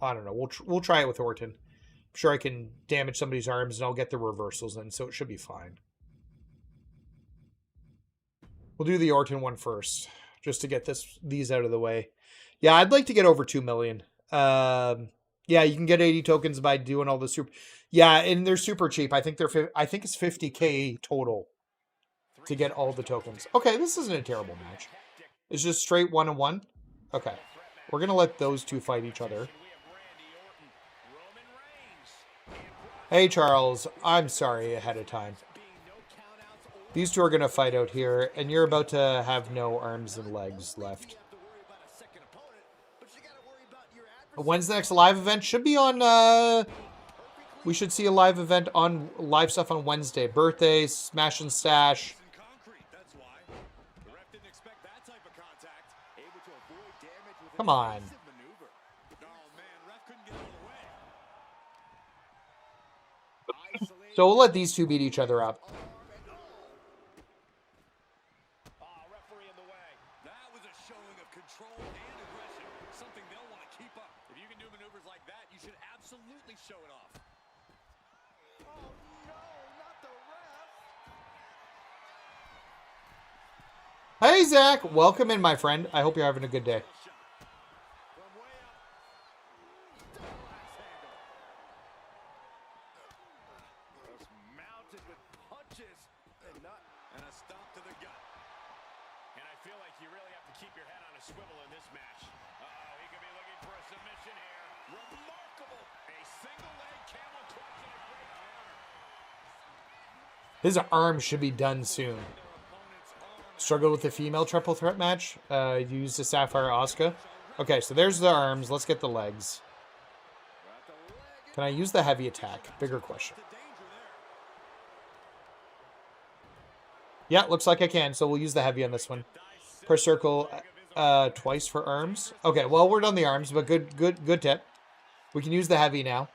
don't know. We'll try it with Orton. I'm sure I can damage somebody's arms, and I'll get the reversals in, so it should be fine. We'll do the Orton one first, just to get these out of the way. Yeah, I'd like to get over 2 million. Yeah, you can get 80 tokens by doing all the super. Yeah, and they're super cheap. I think it's 50K total to get all the tokens. Okay, this isn't a terrible match. It's just straight 1-on-1. Okay, we're gonna let those two fight each other. Hey, Charles, I'm sorry ahead of time. These two are going to fight out here, and you're about to have no arms and legs left. When's the next live event? Should be on, we should see a live event on live stuff on Wednesday. Birthday, Smash and Stash. Come on. So we'll let these two beat each other up. Referee in the way. That was a showing of control and aggression. Something they'll want to keep up. If you can do maneuvers like that, you should absolutely show it off. Oh no, not the ref. Hey Zach, welcome in, my friend. I hope you're having a good day. His arm should be done soon. Struggled with the female triple threat match. Used a Sapphire Asuka. Okay, so there's the arms. Let's get the legs. Can I use the heavy attack? Bigger question. Yeah, looks like I can. So we'll use the heavy on this one. Press circle twice for arms. Okay, well, we're done the arms, but good tip. We can use the heavy now.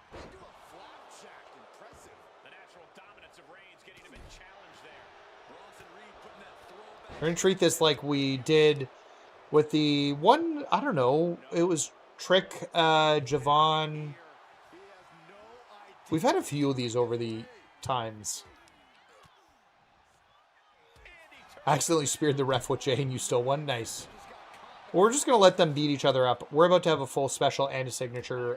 We're going to treat this like we did with the one, I don't know, it was Trick, Javon. We've had a few of these over the times. I accidentally speared the ref with Jay and you still won. Nice. We're just going to let them beat each other up. We're about to have a full special and a signature.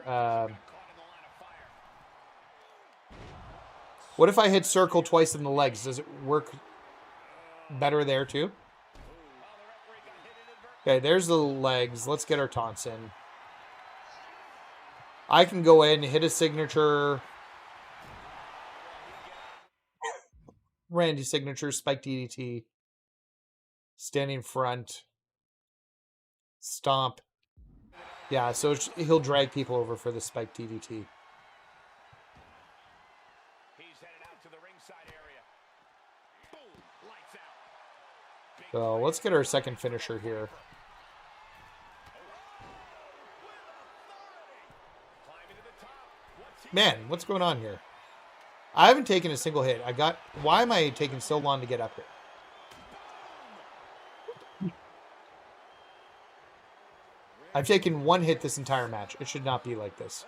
What if I hit circle twice in the legs? Does it work better there too? Okay, there's the legs. Let's get our taunts in. I can go in, hit a signature. Randy signature, spike DDT. Standing front. Stomp. Yeah, so he'll drag people over for the spike DDT. So let's get our second finisher here. Man, what's going on here? I haven't taken a single hit. Why am I taking so long to get up here? I've taken one hit this entire match. It should not be like this.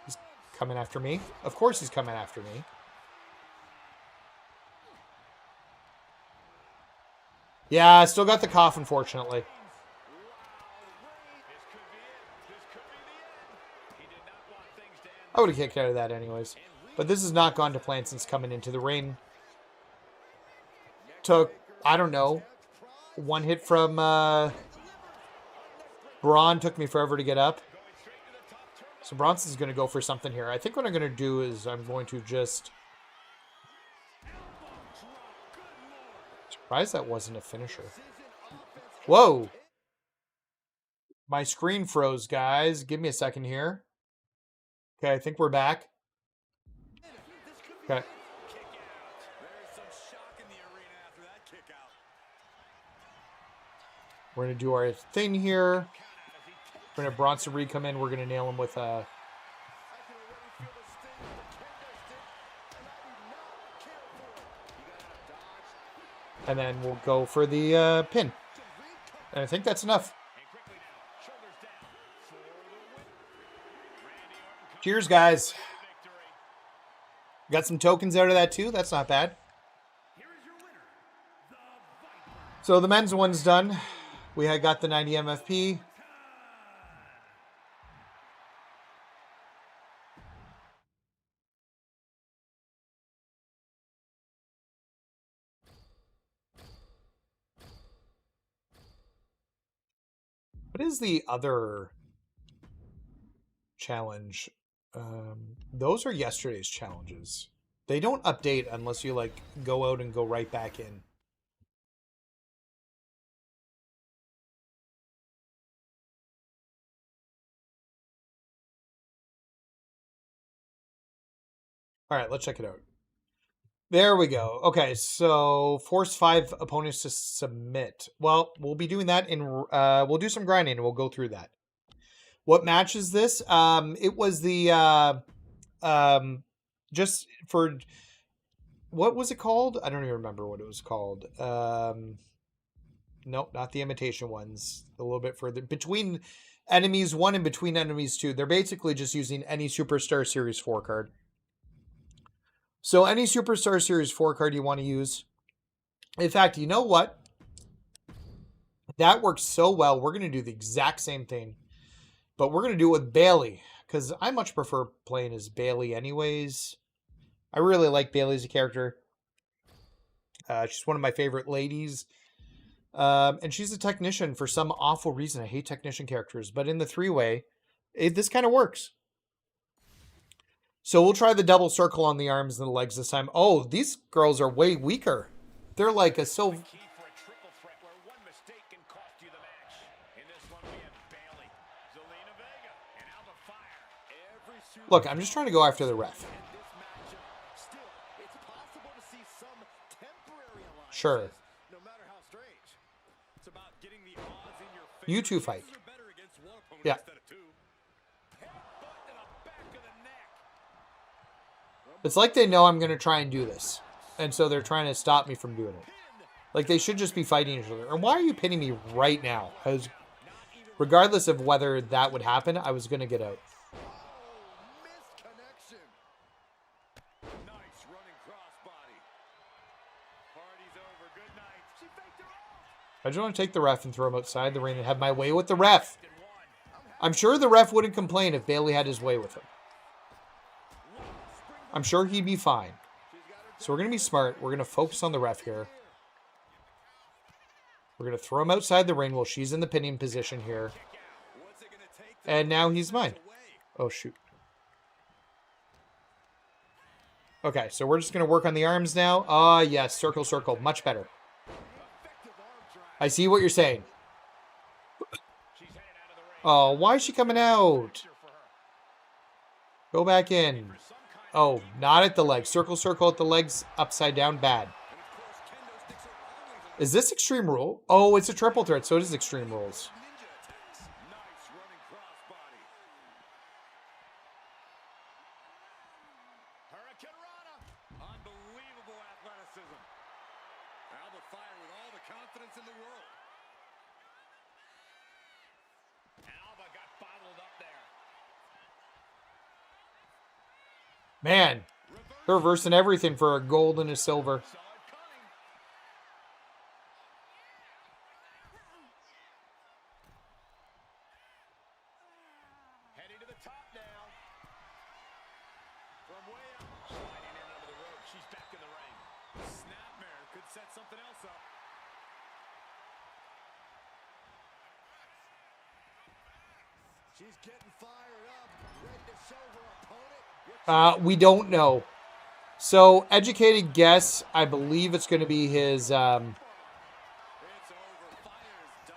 He's coming after me. Of course he's coming after me. Yeah, I still got the cough, unfortunately. I would have kicked out of that anyways. But this has not gone to plan since coming into the ring. Took, I don't know, one hit from Braun. Took me forever to get up. So Bronson's going to go for something here. I think what I'm going to do is I'm going to just... Surprised that wasn't a finisher. Whoa! My screen froze, guys. Give me a second here. Okay, I think we're back. Okay. We're going to do our thing here. We're going to have Bronson Reed come in. We're going to nail him with a... And then we'll go for the pin. And I think that's enough. Cheers, guys. Got some tokens out of that, too. That's not bad. So the men's one's done. We had got the 90 MFP. What is the other challenge? Those are yesterday's challenges. They don't update unless you like go out and go right back in. All right, let's check it out. There we go. Okay, so force 5 opponents to submit. Well, we'll be doing that in we'll do some grinding and we'll go through that. What match is this? It was the just for what was it called? I don't even remember what it was called. Nope, not the imitation ones. A little bit further between enemies 1 and between enemies 2. They're basically just using any Superstar Series 4 card. So any Superstar Series 4 card you want to use. In fact, you know what? That works so well. We're going to do the exact same thing. But we're going to do it with Bailey. Because I much prefer playing as Bailey anyways. I really like Bailey as a character. She's one of my favorite ladies. And she's a technician for some awful reason. I hate technician characters. But in the 3-way, this kind of works. So we'll try the double circle on the arms and the legs this time. Oh, these girls are way weaker. They're like a so... Look, I'm just trying to go after the ref. Sure. You two fight. Yeah. It's like they know I'm going to try and do this. And so they're trying to stop me from doing it. Like they should just be fighting each other. And why are you pinning me right now? Regardless of whether that would happen, I was going to get out. I just want to take the ref and throw him outside the ring and have my way with the ref. I'm sure the ref wouldn't complain if Bailey had his way with him. I'm sure he'd be fine. So we're going to be smart. We're going to focus on the ref here. We're going to throw him outside the ring while she's in the pinning position here. And now he's mine. Oh, shoot. Okay, so we're just going to work on the arms now. Ah, yes, circle, circle. Much better. I see what you're saying. Oh, why is she coming out? Go back in. Oh, not at the legs. Circle, circle at the legs. Upside down. Bad. Is this Extreme Rule? Oh, it's a triple threat, so it is Extreme Rules. Man, they're reversing everything for a gold and a silver. Heading to the top now. From way up, sliding in under the rope. She's back in the ring. Snapmare could set something else up. She's getting fired up, ready to show her opponent. We don't know. So, educated guess, I believe it's going to be his, It's over. Fire is done.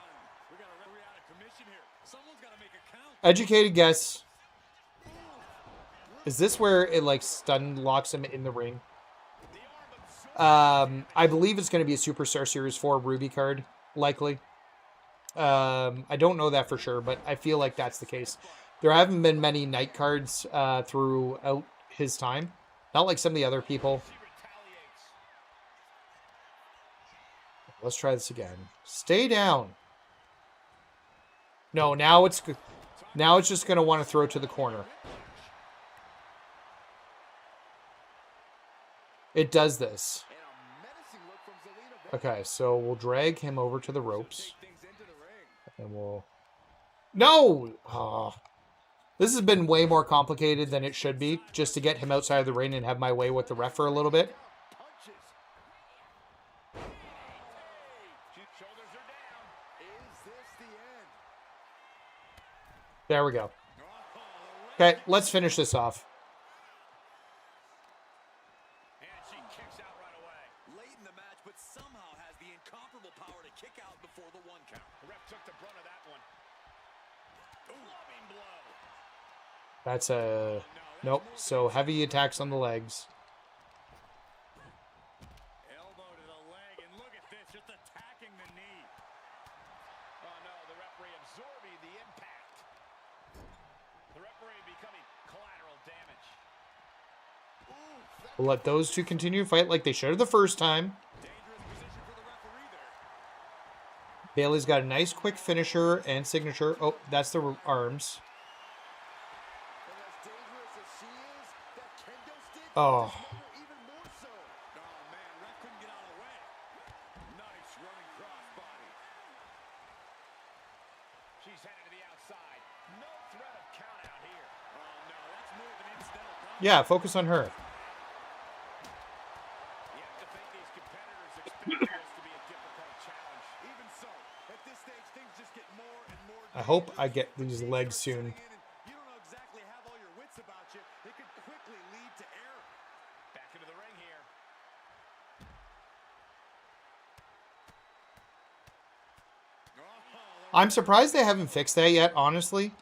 We're out of commission here. Someone's got to make a count. educated guess. Is this where it, like, stun locks him in the ring? I believe it's going to be a Superstar Series 4 Ruby card, likely. I don't know that for sure, but I feel like that's the case. There haven't been many night cards throughout his time. Not like some of the other people. Let's try this again. Stay down. No, now it's just going to want to throw to the corner. It does this. Okay, so we'll drag him over to the ropes. And we'll... No! Oh. This has been way more complicated than it should be, just to get him outside of the ring and have my way with the ref for a little bit. There we go. Okay, let's finish this off. And she kicks out right away. Late in the match, but somehow has the incomparable power to kick out before the 1 count. The ref took the brunt of that one. Loving blow. That's a... Nope. So heavy attacks on the legs. Elbow to the leg, and look at this, just attacking the knee. Oh no, the referee absorbing the impact. The referee becoming collateral damage. We'll let those two continue to fight like they should have the first time. Dangerous position for the referee there. Bailey's got a nice quick finisher and signature. Oh, that's the arms. And as dangerous as she is, that kendo stick Oh. is even more so. Oh man, ref couldn't get out of the way. Nice running crossbody. She's headed to the outside. No threat of count out here. Oh no, that's more than incidental contact. Yeah, focus on her. You have to think these competitors expect this to be a difficult challenge. Even so, at this stage, things just get more and more. I hope I get these legs soon. You don't know exactly have all your wits about you. It could quickly lead to error. Back into the ring here. I'm surprised they haven't fixed that yet, honestly.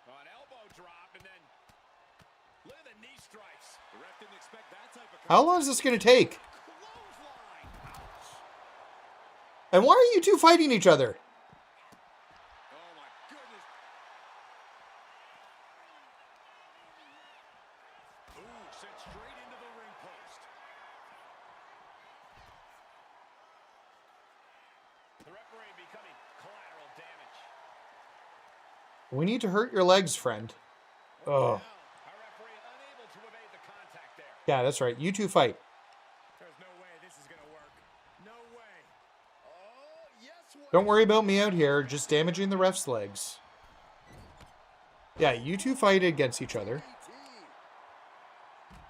An elbow drop and then look at the knee strikes. The ref didn't expect that type of How long is this going to take? clothesline. Ouch. And why are you two fighting each other? Oh my goodness. Ooh, sent straight into the ring post. The referee becoming collateral damage. We need to hurt your legs, friend. Oh. Now, our referee unable to evade the contact there. Yeah, that's right. You two fight. There's no way this is going to work. No way. Oh, yes. Don't worry about me out here, just damaging the ref's legs. Yeah, you two fight against each other.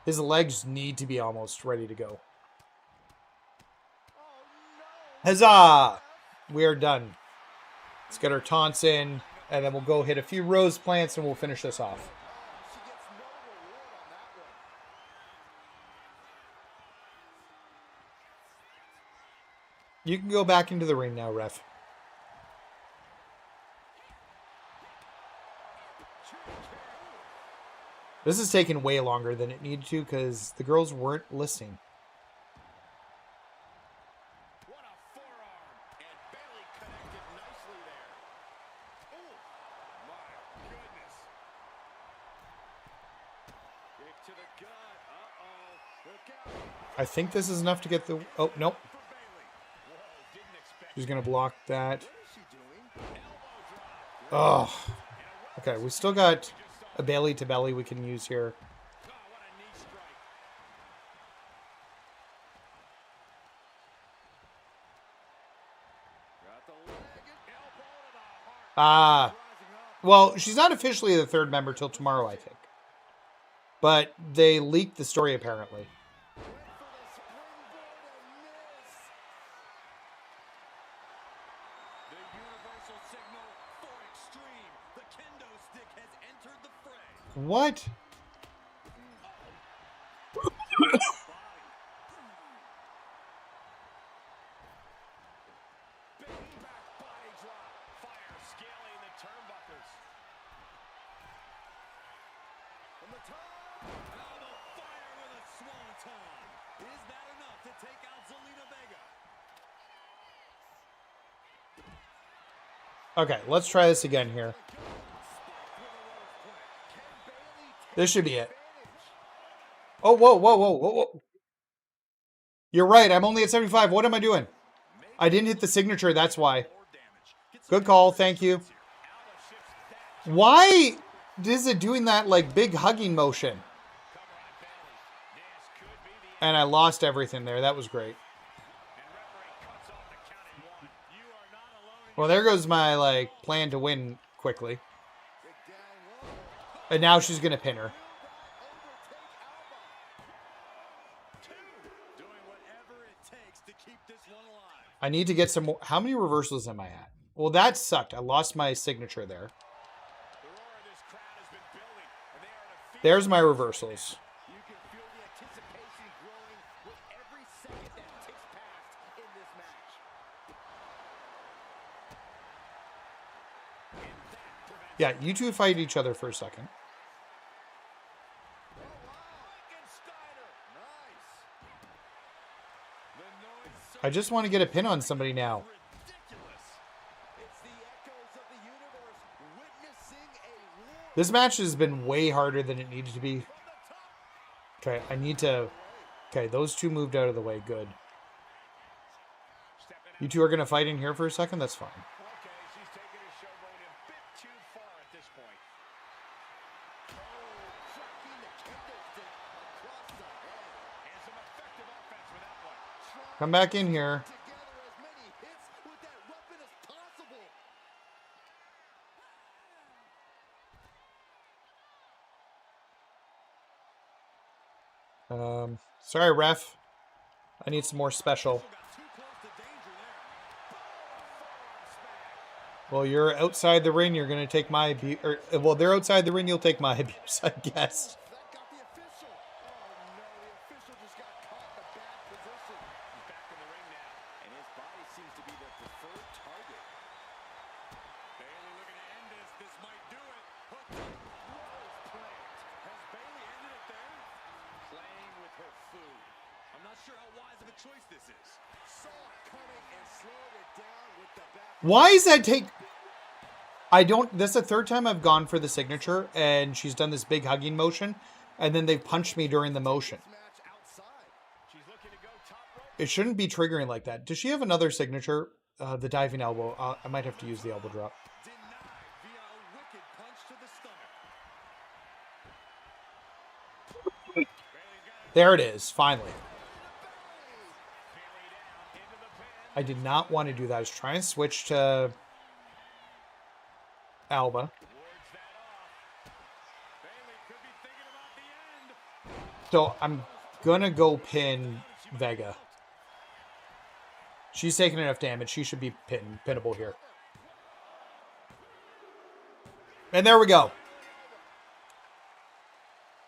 His legs need to be almost ready to go. Huzzah! We are done. Let's get our taunts in, and then we'll go hit a few rose plants, and we'll finish this off. She gets no reward on that one. You can go back into the ring now, ref. This is taking way longer than it needed to because the girls weren't listening. What a forearm. And Bailey connected nicely there. Oh, my goodness. Kick to the gut. Uh-oh. Look out. I think this is enough to get the... Oh, nope. For Bailey. Whoa, didn't expect She's going to block that. What is she doing? Elbow drop. Oh. Okay, we still got a belly to belly we can use here. Oh, what a knee strike. Got the leg and elbow to the heart. Ah. Rising up. Well, she's not officially the third member till tomorrow, I think. But they leaked the story, apparently. Went for the springboard and missed. The universal signal for extreme. The kendo stick has entered the fray. What? Body. Bang back body drop. Fire scaling the turnbuckles. From the top. Elbow fire with a swanton. Is that enough to take out Zelina Vega? Okay, let's try this again here. This should be it. Oh, whoa, whoa, whoa, whoa, whoa. You're right. I'm only at 75. What am I doing? I didn't hit the signature. That's why. Good call. Thank you. Why is it doing that like big hugging motion? And I lost everything there. That was great. Well, there goes my like plan to win quickly. And now she's going to pin her. I need to get some more. How many reversals am I at? Well, that sucked. I lost my signature there. There's my reversals. Yeah, you two fight each other for a second. I just want to get a pin on somebody now. This match has been way harder than it needed to be. Okay, I need to... Okay, those two moved out of the way. Good. You two are going to fight in here for a second? That's fine. Come back in here. Sorry, ref. I need some more special. Well, you're outside the ring. You're going to take my abuse. Well, they're outside the ring. You'll take my abuse, I guess. Why is that take... I don't... This is the third time I've gone for the signature, and she's done this big hugging motion, and then they've punched me during the motion. It shouldn't be triggering like that. Does she have another signature? The diving elbow. I might have to use the elbow drop. There it is, finally. I did not want to do that. I was trying to switch to Alba. So I'm going to go pin Vega. She's taking enough damage. She should be pinnable here. And there we go.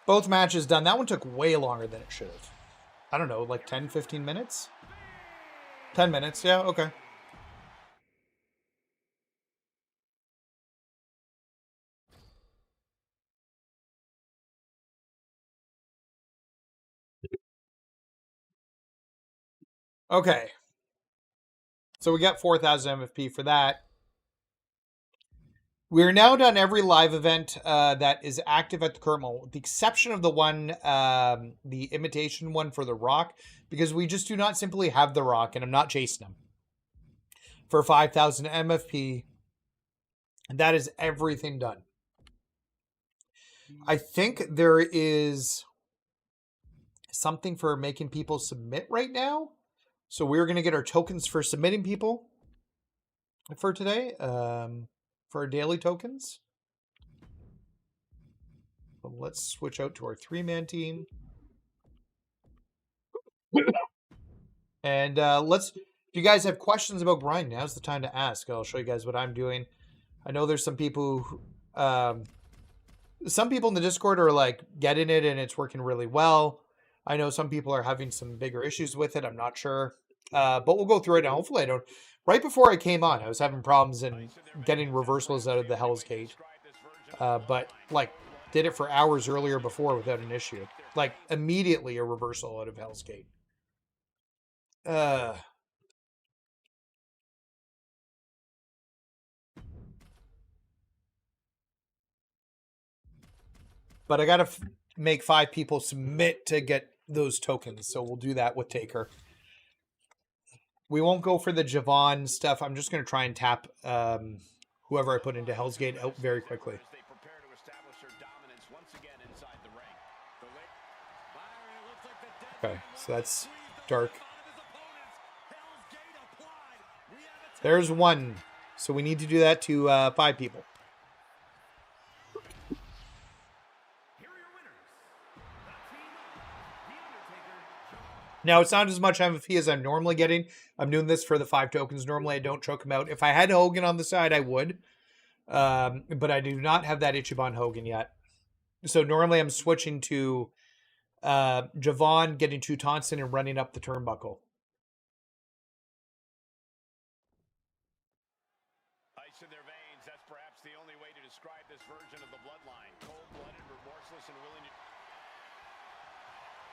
Both matches done. That one took way longer than it should have. I don't know, like 10, 15 minutes? 10 minutes, yeah, okay. Okay. So we got 4,000 MFP for that. We're now done every live event that is active at the current moment, with the exception of the one, the imitation one for The Rock, because we just do not simply have The Rock, and I'm not chasing him. For 5,000 MFP, that is everything done. I think there is something for making people submit right now. So we're going to get our tokens for submitting people for today. For our daily tokens. So let's switch out to our 3-man team. And if you guys have questions about Brian, now's the time to ask. I'll show you guys what I'm doing. I know there's some people who, some people in the Discord are like getting it and it's working really well. I know some people are having some bigger issues with it. I'm not sure. But we'll go through it, and hopefully I don't. Right before I came on, I was having problems in getting reversals out of the Hell's Gate. But, like, did it for hours earlier before without an issue. Like, immediately a reversal out of Hell's Gate. But I gotta make 5 people submit to get those tokens, so we'll do that with Taker. we won't go for the Javon stuff. I'm just going to try and tap whoever I put into Hell's Gate out very quickly. Okay, so that's dark. There's one. So we need to do that to 5 people. Now, it's not as much MFP as I'm normally getting. I'm doing this for the 5 tokens. Normally, I don't choke him out. If I had Hogan on the side, I would. But I do not have that Ichiban Hogan yet. So normally, I'm switching to Javon, getting 2 Tonson, and running up the turnbuckle. Ice in their veins. That's perhaps the only way to describe this version of the bloodline. Cold-blooded, remorseless, and willing to...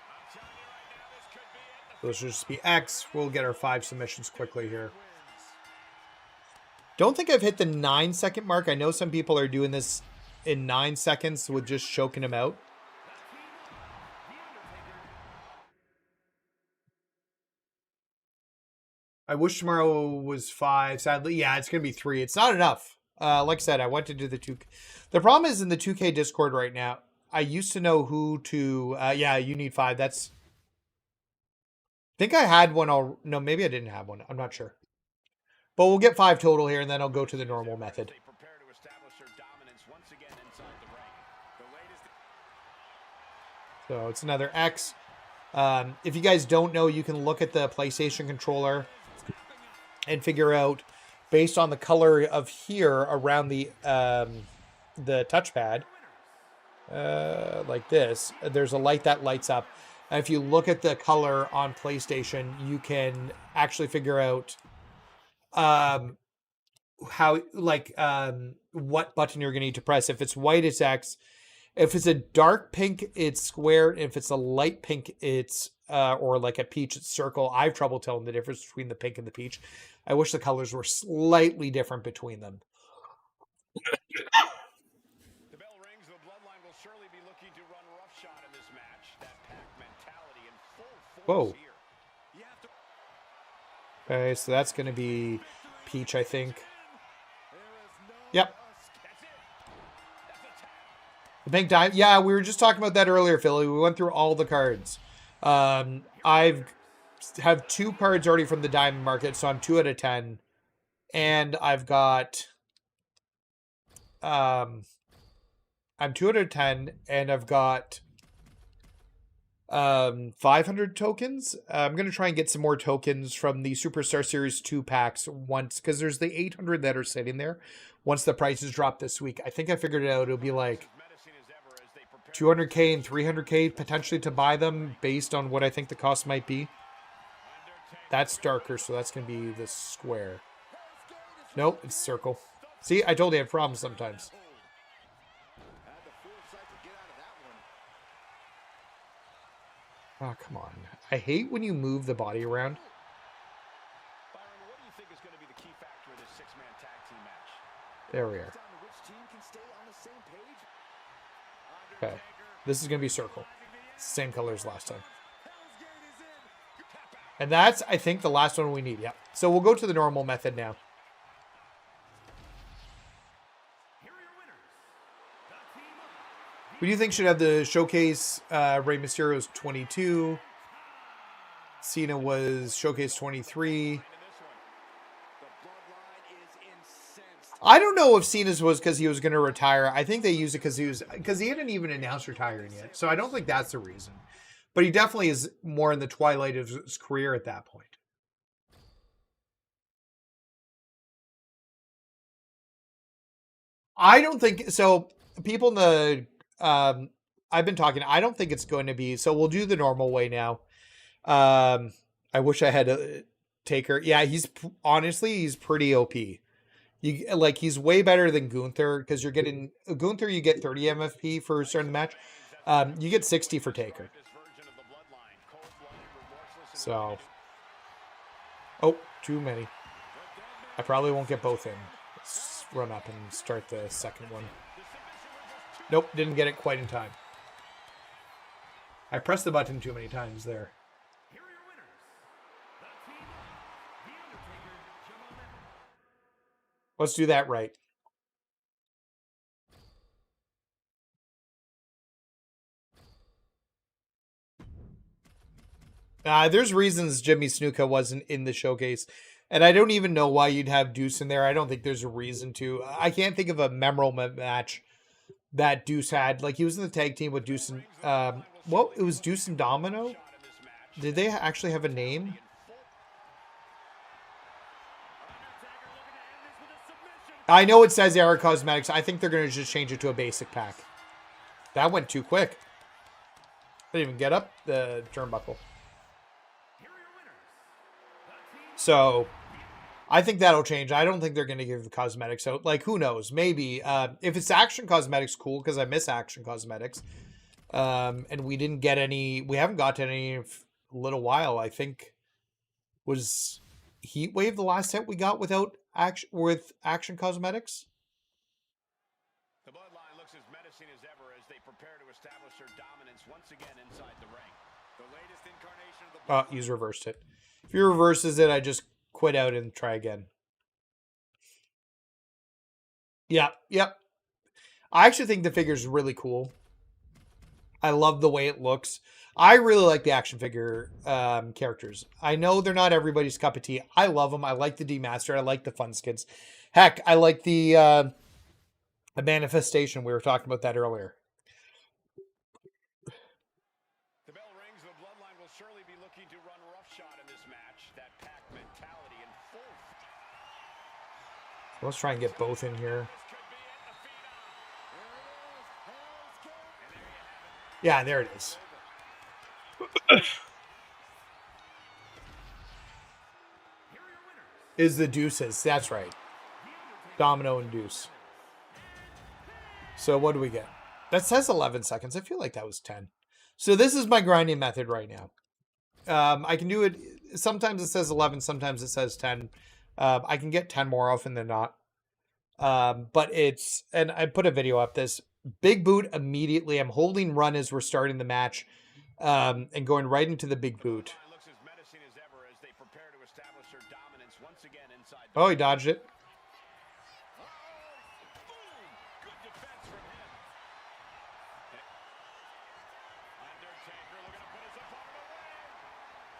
I'm telling you right now, this could be it. So this should just be X. We'll get our 5 submissions quickly here. Don't think I've hit the 9-second mark. I know some people are doing this in 9 seconds with just choking him out. I wish tomorrow was 5. Sadly, yeah, it's going to be 3. It's not enough. Like I said, I went to do the 2K. The problem is in the 2K Discord right now, I used to know who to... yeah, you need 5. That's... I think I had one. No, maybe I didn't have one. I'm not sure. But we'll get 5 total here, and then I'll go to the normal method. So it's another X. If you guys don't know, you can look at the PlayStation controller and figure out, based on the color of here around the touchpad, like this, there's a light that lights up. And if you look at the color on PlayStation, you can actually figure out how, like, what button you're going to need to press. If it's white, it's X. If it's a dark pink, it's square. If it's a light pink, it's or like a peach, it's circle. I have trouble telling the difference between the pink and the peach. I wish the colors were slightly different between them. The bell rings. The bloodline will surely be looking to run roughshod in this match. That pack mentality in full force here. You have to... Okay, so that's going to be peach, I think. Yep. The pink diamond. Yeah, we were just talking about that earlier, Philly. We went through all the cards. I have 2 cards already from the diamond market, so I'm 2 out of 10. And I've got... I'm 2 out of 10, and I've got 500 tokens. I'm going to try and get some more tokens from the Superstar Series 2 packs once, because there's the 800 that are sitting there. Once the prices drop this week, I think I figured it out. It'll be like 200K and 300K potentially to buy them based on what I think the cost might be. That's darker, so that's going to be the square. Nope, it's circle. See, I told you I have problems sometimes. Oh, come on. I hate when you move the body around. Byron, what do you think is going to be the key factor of this 6-man tag team match? There we are. Okay. This is going to be circle. Same color as last time. And that's, I think, the last one we need. Yep. So we'll go to the normal method now. Who do you think should have the showcase? Rey Mysterio's 22. Cena was showcase 23. I don't know if Cena's was because he was going to retire. I think they used it because he hadn't even announced retiring yet. So I don't think that's the reason. But he definitely is more in the twilight of his career at that point. I don't think so. People in the I've been talking. I don't think it's going to be. So we'll do the normal way now. I wish I had a Taker. Yeah, he's pretty OP. He's way better than Gunther because you're getting Gunther. You get 30 MFP for starting the match. You get 60 for Taker. So, oh, too many. I probably won't get both in. Let's run up and start the second one. Nope, didn't get it quite in time. I pressed the button too many times there. Let's do that right. There's reasons Jimmy Snuka wasn't in the showcase. And I don't even know why you'd have Deuce in there. I don't think there's a reason to. I can't think of a memorable match that Deuce had. Like, he was in the tag team with Deuce and... well, it was Deuce and Domino? Did they actually have a name? I know it says Era Cosmetics. I think they're going to just change it to a basic pack. That went too quick. I didn't even get up the turnbuckle. So, I think that'll change. I don't think they're going to give the cosmetics out. Like, who knows? Maybe. If it's Action Cosmetics, cool, because I miss Action Cosmetics. And we didn't get any... We haven't got any in a little while. I think was Heatwave the last hit we got without Action Cosmetics? The bloodline looks as menacing as ever as they prepare to establish their dominance once again inside the ring. The latest incarnation of the bloodline... He's reversed it. If he reverses it, I just quit out and try again. Yeah, yep. I actually think the figure is really cool. I love the way it looks. I really like the action figure characters. I know they're not everybody's cup of tea. I love them. I like the Demaster. I like the Fun Skins. Heck, I like the Manifestation. We were talking about that earlier. The bell rings. The bloodline will surely be looking to run roughshod in this match. That pack mentality in full. Let's try and get both in here. Yeah, there it is. Is the Deuces. That's right. Domino and Deuce. So what do we get? That says 11 seconds. I feel like that was 10. So this is my grinding method right now. I can do it. Sometimes it says 11. Sometimes it says 10. I can get 10 more often than not. But it's... And I put a video up this. Big boot immediately. I'm holding run as we're starting the match. And going right into the big boot. Oh, he dodged it.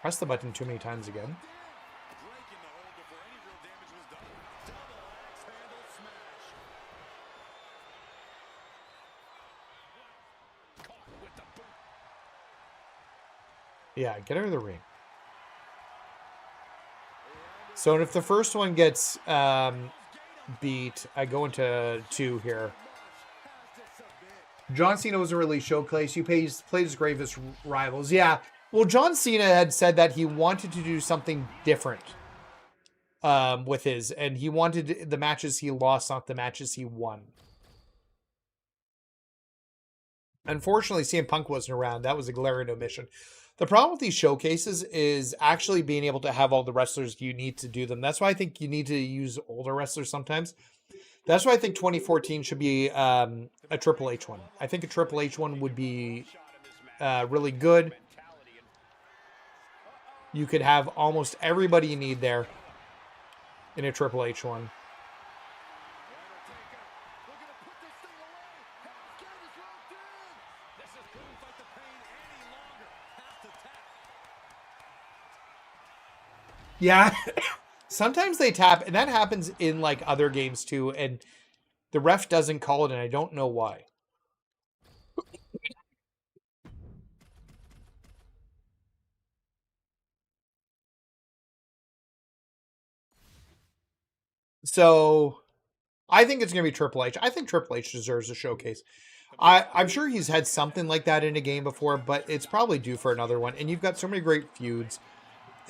Press the button too many times again. Yeah, get out of the ring. So if the first one gets beat, I go into 2 here. John Cena wasn't really showcased. He played his greatest rivals. Yeah. Well, John Cena had said that he wanted to do something different with his, and he wanted the matches he lost, not the matches he won. Unfortunately, CM Punk wasn't around. That was a glaring omission. The problem with these showcases is actually being able to have all the wrestlers you need to do them. That's why I think you need to use older wrestlers sometimes. That's why I think 2014 should be a Triple H one. I think a Triple H one would be really good. You could have almost everybody you need there in a Triple H one. Yeah, sometimes they tap, and that happens in like other games too, and the ref doesn't call it, and I don't know why. So, I think it's going to be Triple H. I think Triple H deserves a showcase. I'm sure he's had something like that in a game before, but it's probably due for another one, and you've got so many great feuds.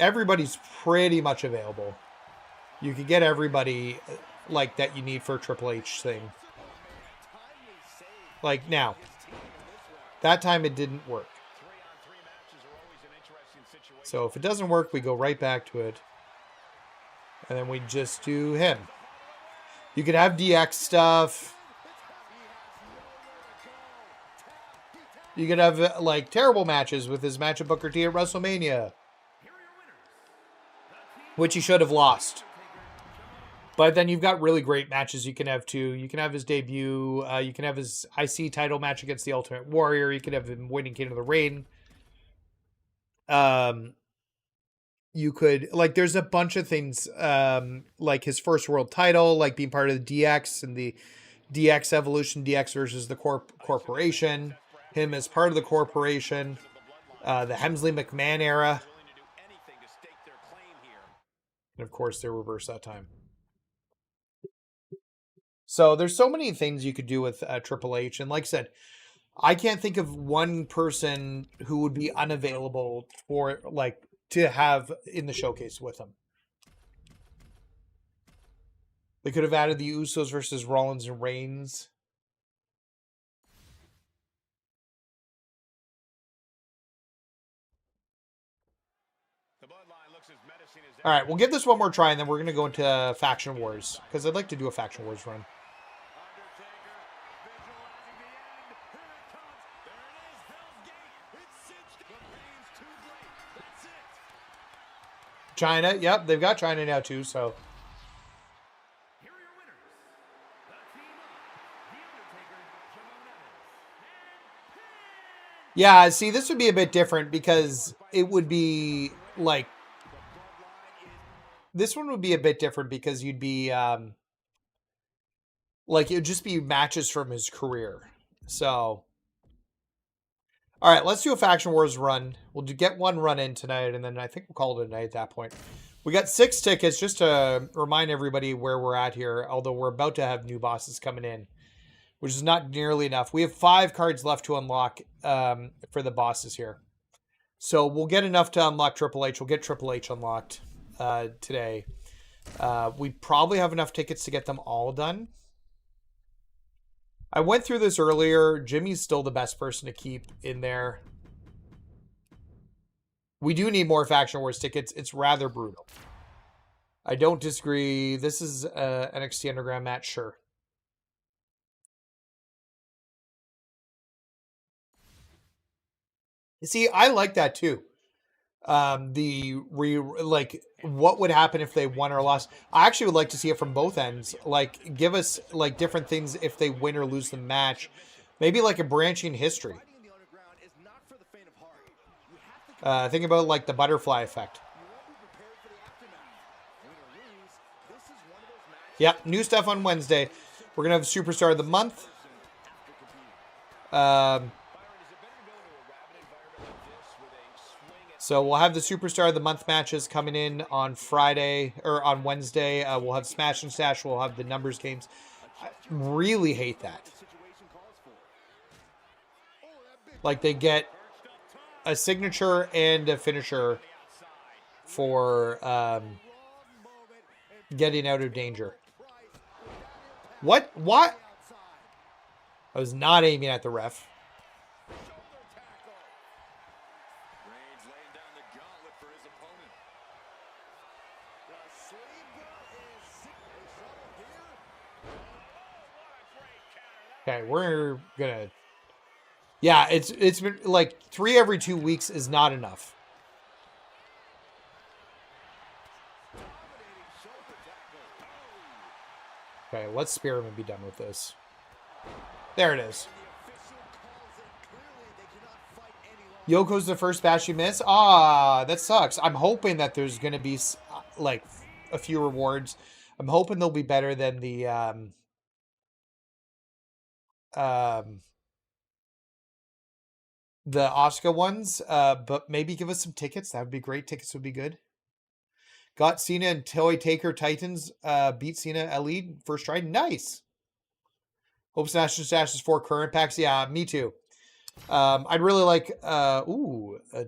Everybody's pretty much available. You can get everybody like that you need for a Triple H thing. Like now. That time it didn't work. So if it doesn't work, we go right back to it. And then we just do him. You could have DX stuff. You could have like terrible matches with his match at Booker T at WrestleMania. Which he should have lost. But then you've got really great matches you can have too. You can have his debut. You can have his IC title match against the Ultimate Warrior. You can have him winning King of the Ring. You could, like, there's a bunch of things, like his first world title, like being part of the DX and the DX Evolution, DX versus the corporation, him as part of the corporation, the Hemsley McMahon era, and of course they reverse that time. So there's so many things you could do with Triple H, and like I said, I can't think of one person who would be unavailable for, like, to have in the showcase with him. They could have added the Usos versus Rollins and Reigns. All right, we'll give this one more try, and then we're going to go into Faction Wars, because I'd like to do a Faction Wars run. China, yep, they've got China now too, so. Yeah, see, this would be a bit different because it would be like, this one would be a bit different because you'd be, like, it would just be matches from his career. So, all right, let's do a Faction Wars run. We'll get one run in tonight, and then I think we'll call it a night at that point. We got 6 tickets, just to remind everybody where we're at here, although we're about to have new bosses coming in, which is not nearly enough. We have 5 cards left to unlock for the bosses here. So we'll get enough to unlock Triple H. We'll get Triple H unlocked today. We probably have enough tickets to get them all done. I went through this earlier. Jimmy's still the best person to keep in there. We do need more Faction Wars tickets. It's rather brutal. I don't disagree. This is an NXT Underground match, sure. See, I like that too. Like, what would happen if they won or lost? I actually would like to see it from both ends. Like, give us, like, different things if they win or lose the match. Maybe like a branching history. Think about, like, the butterfly effect. Yep, new stuff on Wednesday. We're gonna have Superstar of the Month. So we'll have the Superstar of the Month matches coming in on Friday, or on Wednesday. We'll have Smash and Stash. We'll have the numbers games. I really hate that. Like, they get a signature and a finisher for getting out of danger. What? What? I was not aiming at the ref. Okay, we're gonna. Yeah, it's been like 3 every 2 weeks is not enough. Okay, let's spear him and be done with this. There it is. Yoko's the first batch you miss. Ah, that sucks. I'm hoping that there's gonna be like a few rewards. I'm hoping they'll be better than the Oscar ones, but maybe give us some tickets. That would be great. Tickets would be good. Got Cena and Toy Taker Titans beat Cena Elite first try. Nice. Hope Smash and Stash is 4 current packs. Yeah, me too. I'd really like a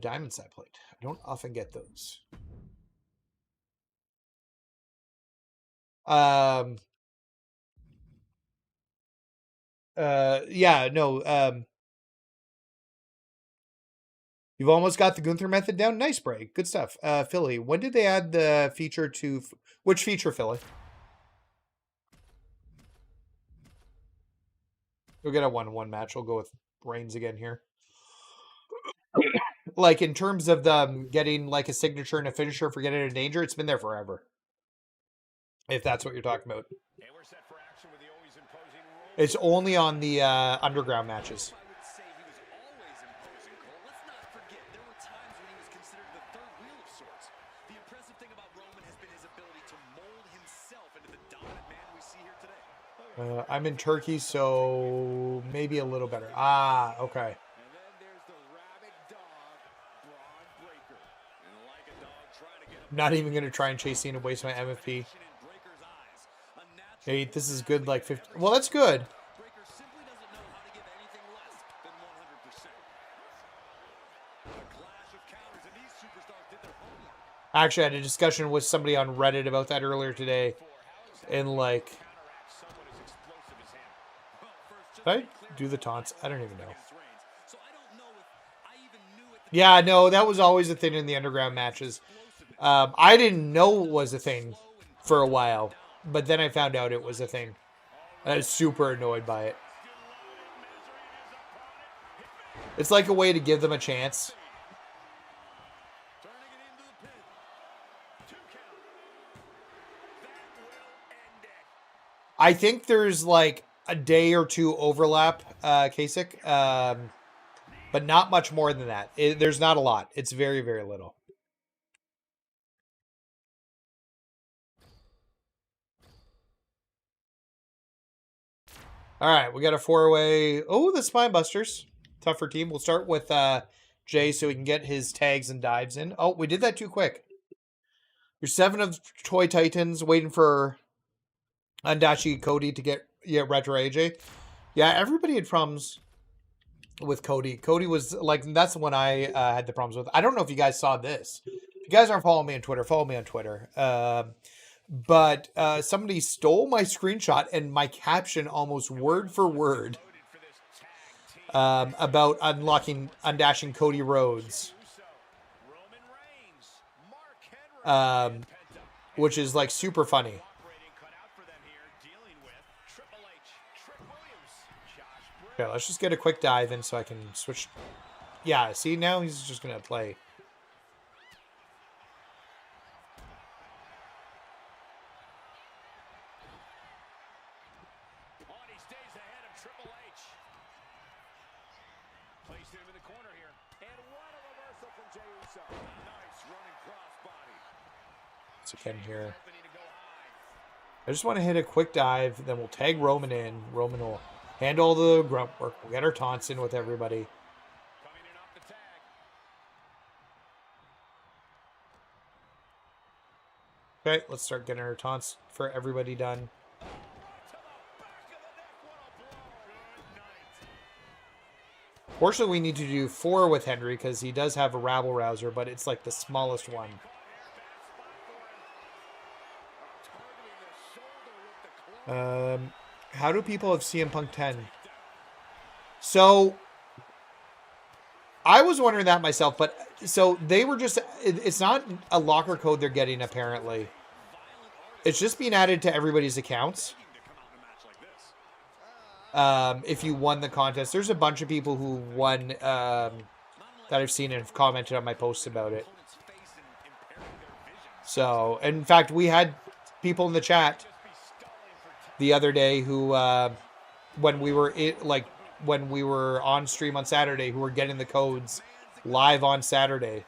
diamond side plate. I don't often get those. Yeah, no. You've almost got the Gunther method down. Nice break. Good stuff. Philly, when did they add the feature to... Which feature, Philly? We'll get a 1-1 match. We'll go with Reigns again here. Like, in terms of them getting, like, a signature and a finisher for getting in danger, it's been there forever. If that's what you're talking about. It's only on the underground matches. I would say he was always imposing, Cole. Let's not forget, there were times when he was considered the third wheel of sorts. The impressive thing about Roman has been his ability to mold himself into the dominant man we see here today. I'm in Turkey, so maybe a little better. Ah, okay. And then there's the rabid dog, Braun Breaker. And like a dog trying to get I'm not even going to try and chase Cena and waste my MFP. Hey, this is good, like 50. Well, that's good. Breaker simply doesn't know how to give anything less than 100%. A clash of counters, and these superstars did their homework. Actually, I had a discussion with somebody on Reddit about that earlier today. And like, did I do the taunts? I don't even know. Yeah, no, that was always a thing in the underground matches. I didn't know it was a thing for a while. But then I found out it was a thing. I was super annoyed by it. It's like a way to give them a chance. I think there's like a day or two overlap, Kasich. But not much more than that. There's not a lot. It's very, very little. All right, we got a four-way. Oh, the Spinebusters. Tougher team. We'll start with Jay so he can get his tags and dives in. Oh, we did that too quick. You're 7 of Toy Titans waiting for Undachi Cody to get Retro AJ. Yeah, everybody had problems with Cody. Cody was like, that's the one I had the problems with. I don't know if you guys saw this. If you guys aren't following me on Twitter, follow me on Twitter. But somebody stole my screenshot and my caption almost word for word about undashing Cody Rhodes. Which is like super funny. Okay, let's just get a quick dive in so I can switch. Yeah, see, now he's just going to play. Again here. I just want to hit a quick dive, then we'll tag Roman in. Roman will handle the grunt work. We'll get our taunts in with everybody. Okay, let's start getting our taunts for everybody done. Fortunately, we need to do 4 with Henry because he does have a rabble rouser, but it's like the smallest one. How do people have CM Punk 10? So, I was wondering that myself, but so they were just, it's not a locker code they're getting apparently. It's just being added to everybody's accounts. If you won the contest, there's a bunch of people who won, that I've seen and have commented on my posts about it. So, in fact, we had people in the chat the other day who, when we were on stream on Saturday, who were getting the codes live on Saturday.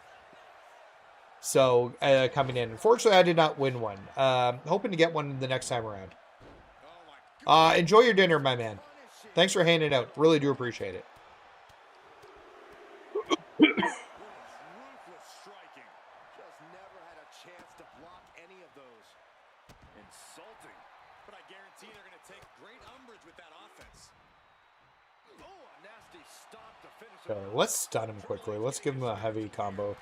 So, coming in. Unfortunately, I did not win one. Hoping to get one the next time around. Enjoy your dinner, my man. Thanks for handing it out. Really do appreciate it. So let's stun him quickly. Let's give him a heavy combo.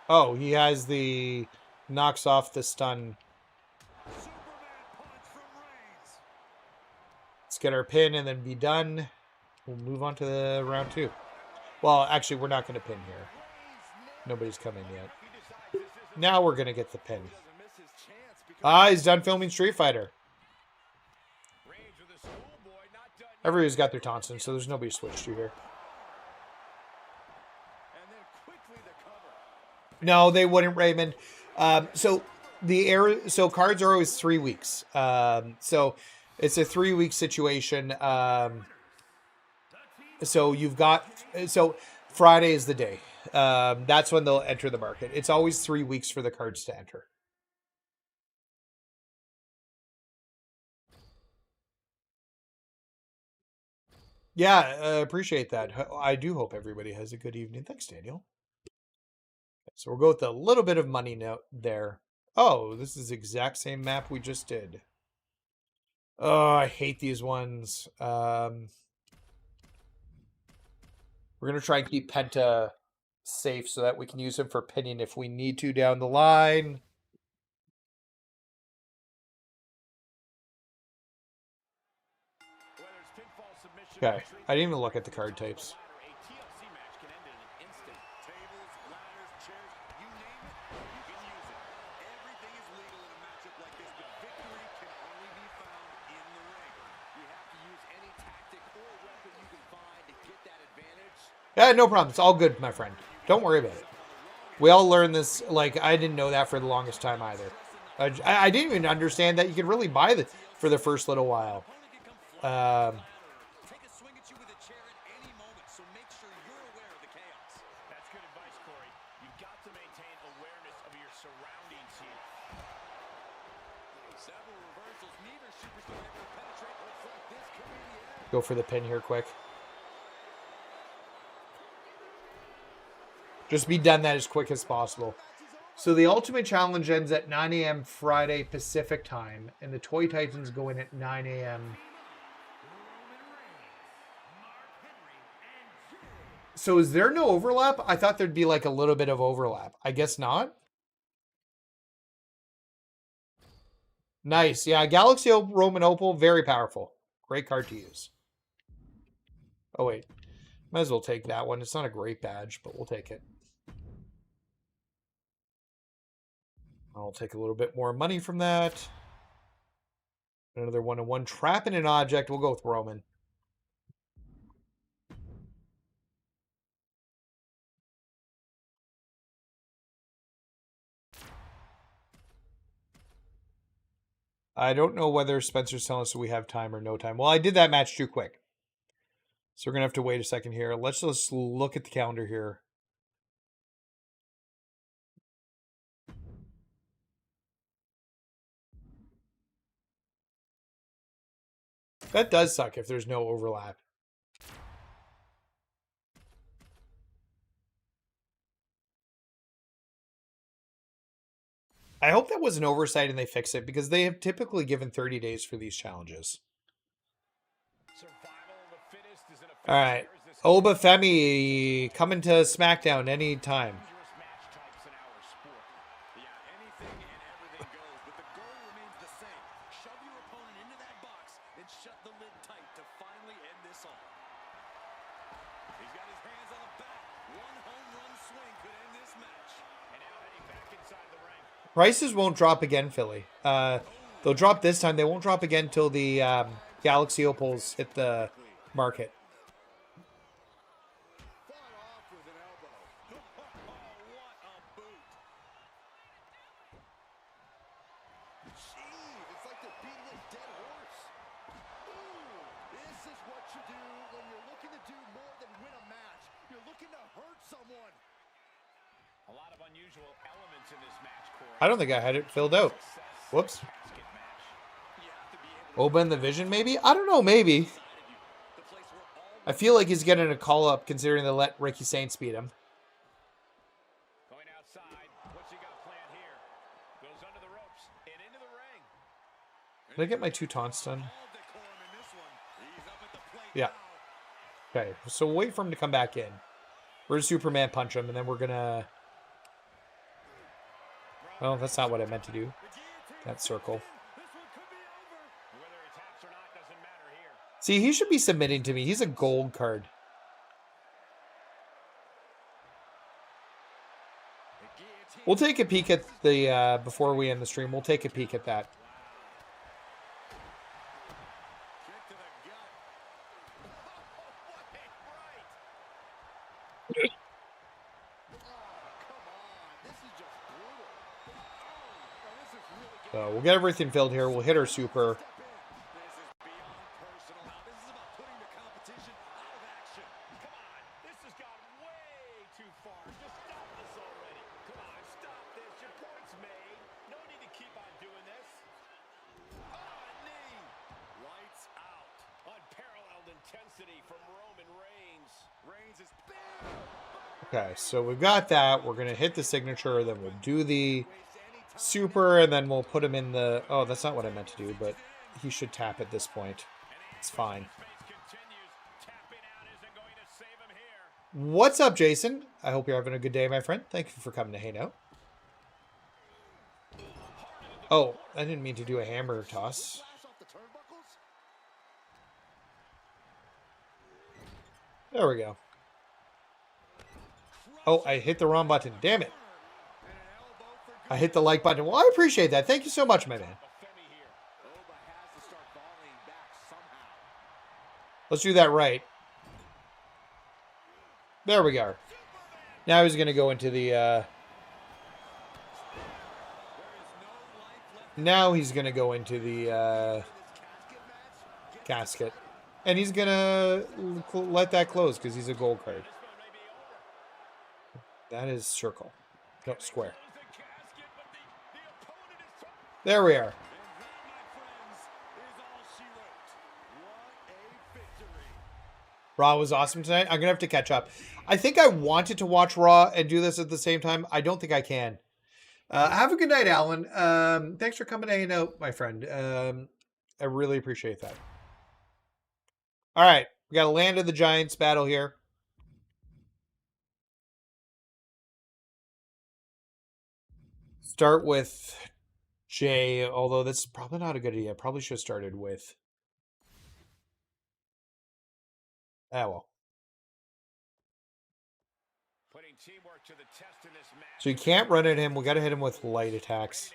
Oh, he has the knocks off the stun. Let's get our pin and then be done. We'll move on to the round 2. Well, actually, we're not going to pin here. Nobody's coming yet. Now we're going to get the pin. He's done filming Street Fighter. Everybody's got their taunts in, so there's nobody to switch to here. No, they wouldn't, Raymond. So cards are always 3 weeks. So it's a 3-week situation. So Friday is the day. That's when they'll enter the market. It's always 3 weeks for the cards to enter. Yeah, appreciate that. I do hope everybody has a good evening. Thanks, Daniel. So we'll go with a little bit of money note there. Oh, this is the exact same map we just did. Oh, I hate these ones. We're going to try and keep Penta safe so that we can use him for pinning if we need to down the line. Okay, I didn't even look at the card types. Yeah, no problem. It's all good, my friend. Don't worry about it. We all learned this. Like, I didn't know that for the longest time either. I didn't even understand that you could really buy this for the first little while. Go for the pin here quick. Just be done that as quick as possible. So the Ultimate Challenge ends at 9 a.m. Friday Pacific time, and the Toy Titans go in at 9 a.m. So is there no overlap? I thought there'd be like a little bit of overlap. I guess not. Nice. Yeah, Galaxy Roman Opal, very powerful. Great card to use. Oh, wait. Might as well take that one. It's not a great badge, but we'll take it. I'll take a little bit more money from that. Another 1-1 trap in an object. We'll go with Roman. I don't know whether Spencer's telling us we have time or no time. Well, I did that match too quick. So we're going to have to wait a second here. Let's just look at the calendar here. That does suck if there's no overlap. I hope that was an oversight and they fix it because they have typically given 30 days for these challenges. All right. Oba Femi coming to SmackDown anytime. Prices won't drop again, Philly. They'll drop this time. They won't drop again until the Galaxy Opals hit the market. I don't think I had it filled out. Whoops. Open the Vision, maybe? I don't know, maybe. I feel like he's getting a call up considering they let Ricky Saints beat him. Did I get my 2 taunts done? Yeah. Okay, so we'll wait for him to come back in. We're going to Superman punch him, and then we're going to... Well, that's not what I meant to do. That circle. See, he should be submitting to me. He's a gold card. We'll take a peek at the, before we end the stream, we'll take a peek at that. So we'll get everything filled here. We'll hit our super. Okay, so we've got that. We're going to hit the signature, then we'll do the super, and then we'll put him in the... Oh, that's not what I meant to do, but he should tap at this point. It's fine. What's up, Jason? I hope you're having a good day, my friend. Thank you for coming to hang out. Oh, I didn't mean to do a hammer toss. There we go. Oh, I hit the wrong button. Damn it. I hit the like button. Well, I appreciate that. Thank you so much, my man. Let's do that right. There we go. Now he's going to go into the... Now he's going to go into the casket. And he's going to let that close because he's a gold card. That is circle. No, square. There we are. Raw was awesome tonight. I'm going to have to catch up. I think I wanted to watch Raw and do this at the same time. I don't think I can. Have a good night, Alan. Thanks for coming hanging out, my friend. I really appreciate that. All right. We got a Land of the Giants battle here. Start with Jay, although that's probably not a good idea. Probably should have started with... Ah, well. So you can't run at him. We got to hit him with light attacks.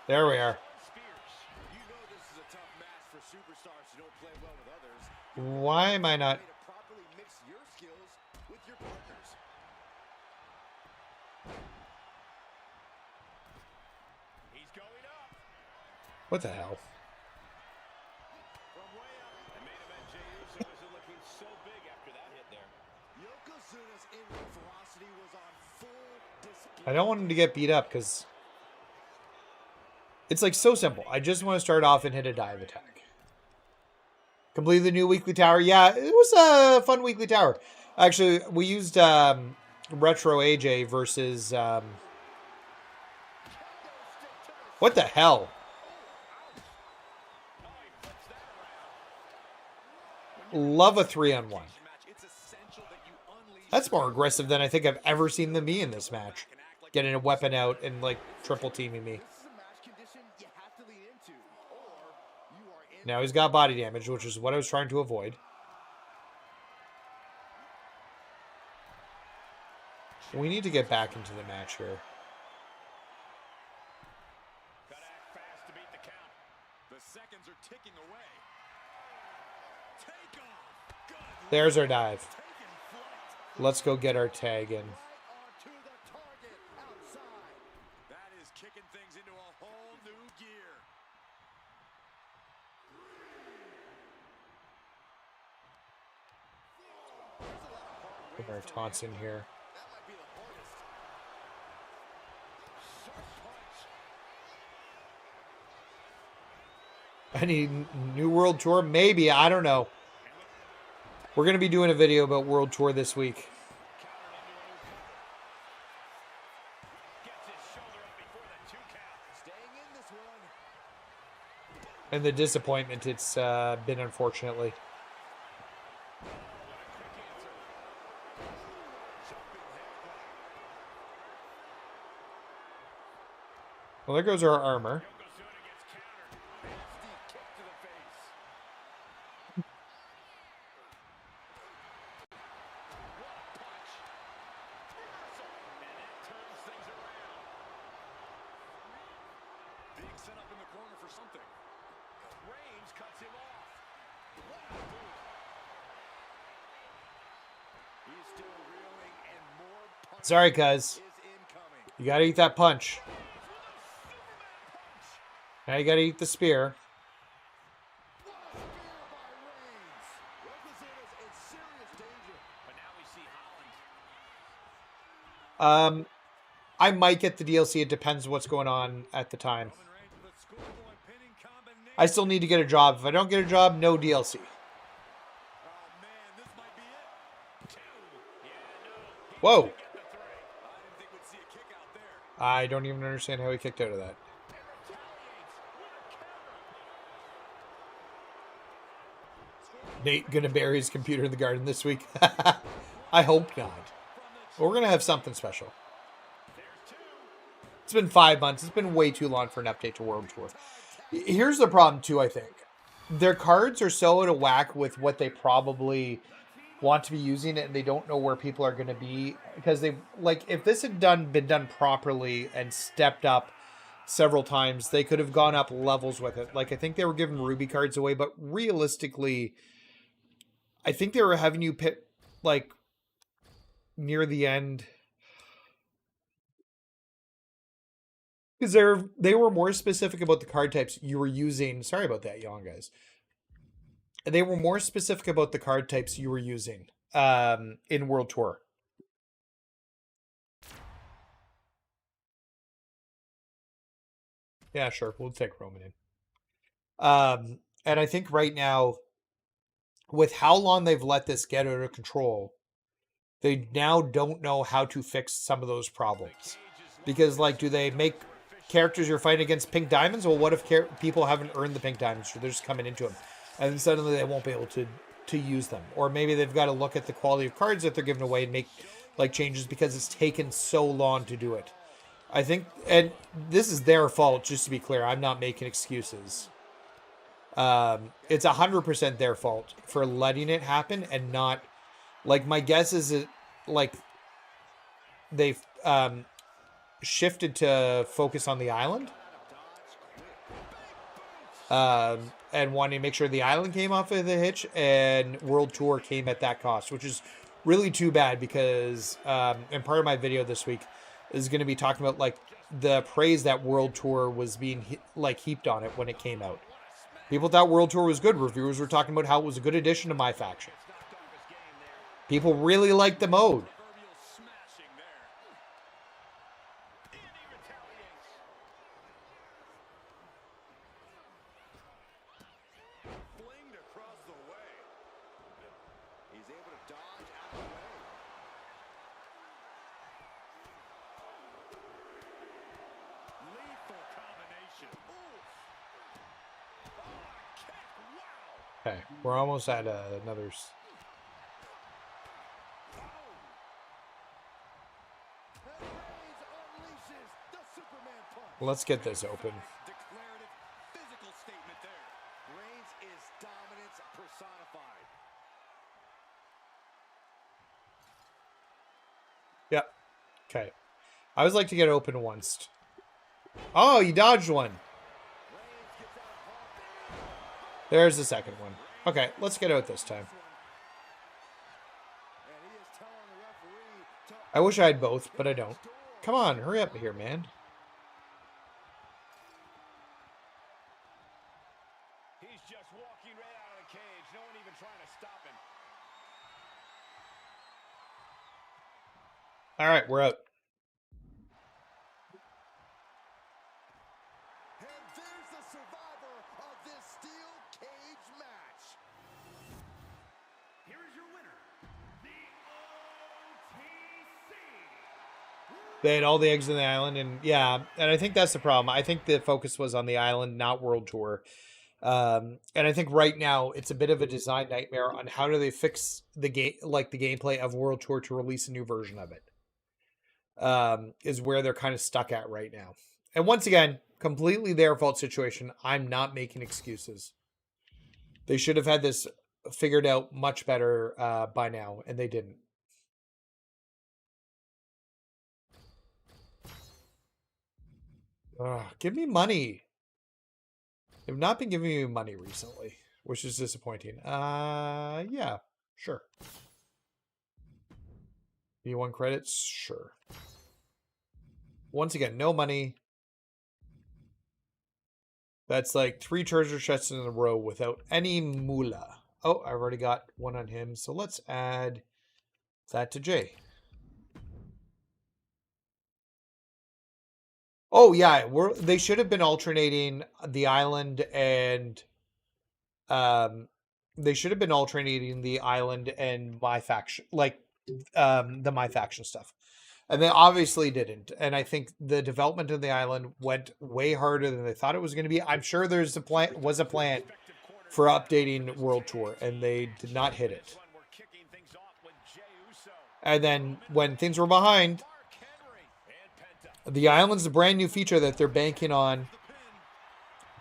There we are. Why am I not... What the hell? I don't want him to get beat up because it's like so simple. I just want to start off and hit a dive attack. Complete the new weekly tower. Yeah, it was a fun weekly tower. Actually, we used Retro AJ versus... what the hell? Love a 3-on-1. That's more aggressive than I think I've ever seen them be in this match. Getting a weapon out and like triple teaming me. Now he's got body damage, which is what I was trying to avoid. We need to get back into the match here. There's our dive. Let's go get our tag in. Put our taunts in here. Any new World Tour? Maybe. I don't know. We're going to be doing a video about World Tour this week. And the disappointment it's been, unfortunately. Well, there goes our armor. Sorry, cuz. You gotta eat that punch. Now you gotta eat the spear. I might get the DLC. It depends what's going on at the time. I still need to get a job. If I don't get a job, no DLC. Whoa. I don't even understand how he kicked out of that. Nate gonna bury his computer in the garden this week? I hope not. But we're gonna have something special. It's been 5 months. It's been way too long for an update to World Tour. Here's the problem too, I think. Their cards are so out of whack with what they probably want to be using it, and they don't know where people are going to be, because they, like, if this had been done properly and stepped up several times, they could have gone up levels with it. Like, I think they were giving Ruby cards away, but realistically, I think they were having you pick, like, near the end, because they were more specific about the card types you were using. Sorry about that, yawn, guys. They were more specific about the card types you were using in World Tour. Yeah, sure. We'll take Roman in. And I think right now, with how long they've let this get out of control, they now don't know how to fix some of those problems. Because, like, do they make characters you're fighting against pink diamonds? Well, what if people haven't earned the pink diamonds, so they're just coming into them? And then suddenly they won't be able to use them. Or maybe they've got to look at the quality of cards that they're giving away and make, like, changes because it's taken so long to do it. I think, and this is their fault, just to be clear. I'm not making excuses. It's 100% their fault for letting it happen and not, like, my guess is it, like, they've shifted to focus on the island. And wanting to make sure the island came off of the hitch, and World Tour came at that cost, which is really too bad, because and part of my video this week is going to be talking about, like, the praise that World Tour was being heaped on it when it came out. People thought World Tour was good. Reviewers were talking about how it was a good addition to MyFaction. People really liked the mode. Okay, we're almost at another. Let's get this open. Yep. Okay. I always like to get open once. Oh, you dodged one. There's the second one. Okay, let's get out this time. I wish I had both, but I don't. Come on, hurry up here, man. He's just walking right out of the cage. No one even trying to stop him. All right, we're out. They had all the eggs in the island, and yeah, and I think that's the problem. I think the focus was on the island, not World Tour. And I think right now it's a bit of a design nightmare on how do they fix the game, like the gameplay of World Tour, to release a new version of it. Is where they're kind of stuck at right now. And once again, completely their fault situation. I'm not making excuses. They should have had this figured out much better by now, and they didn't. Give me money. They've not been giving me money recently. which is disappointing. Yeah, sure. V1 credits, sure. Once again, no money. That's like 3 treasure chests in a row without any moolah. Oh, I've already got one on him, so let's add that to Jay. Oh yeah, they should have been alternating the island and they should have been alternating the island and MyFaction, like the MyFaction stuff. And they obviously didn't. And I think the development of the island went way harder than they thought it was going to be. I'm sure was a plan for updating World Tour, and they did not hit it. And then when things were behind, the island's a brand new feature that they're banking on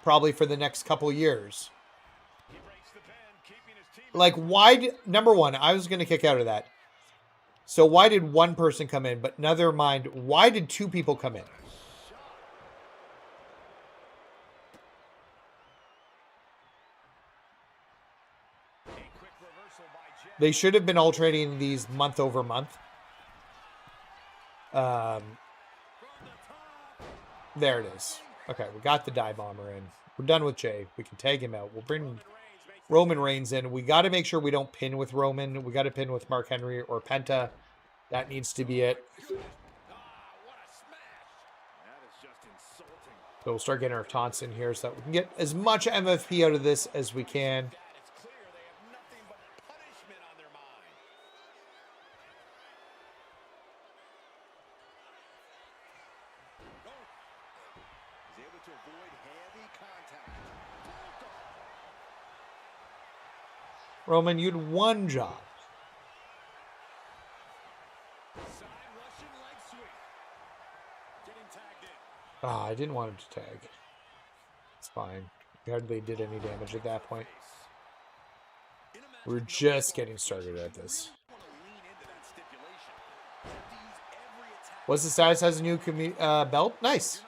probably for the next couple years. Like, why? Number one, I was going to kick out of that. So why did one person come in? But never mind, why did 2 people come in? They should have been alternating these month over month. There it is. Okay, we got the dive bomber in. We're done with Jay. We can tag him out. We'll bring Roman Reigns in. We got to make sure we don't pin with Roman. We got to pin with Mark Henry or Penta. That needs to be it. So we'll start getting our taunts in here so that we can get as much MFP out of this as we can. Roman, you had one job. Ah, I didn't want him to tag. It's fine. We hardly did any damage at that point. We're just getting started at this. What's the status? Has a new belt? Nice.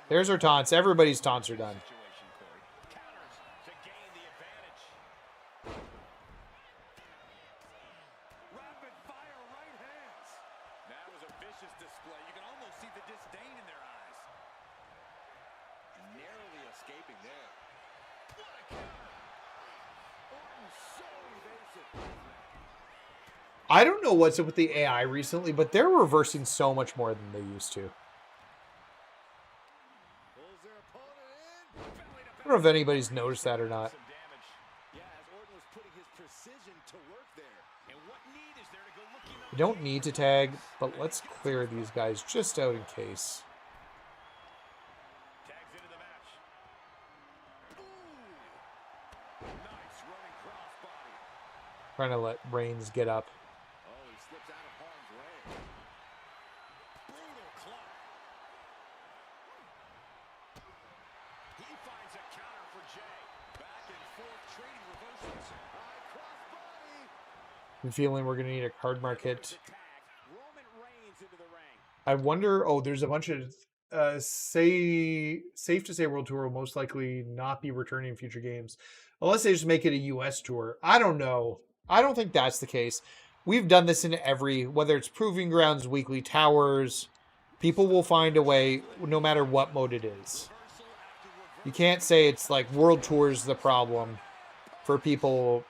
There's our taunts. Everybody's taunts are done. I don't know what's up with the AI recently, but they're reversing so much more than they used to. I don't know if anybody's noticed that or not. We don't need to tag, but let's clear these guys just out in case. Trying to let Reigns get up. I'm feeling we're going to need a card market. I wonder, oh, there's a bunch of, safe to say World Tour will most likely not be returning in future games. Unless they just make it a US tour. I don't know. I don't think that's the case. We've done this in every, whether it's Proving Grounds, Weekly Towers, people will find a way no matter what mode it is. You can't say it's like World Tour's the problem for people.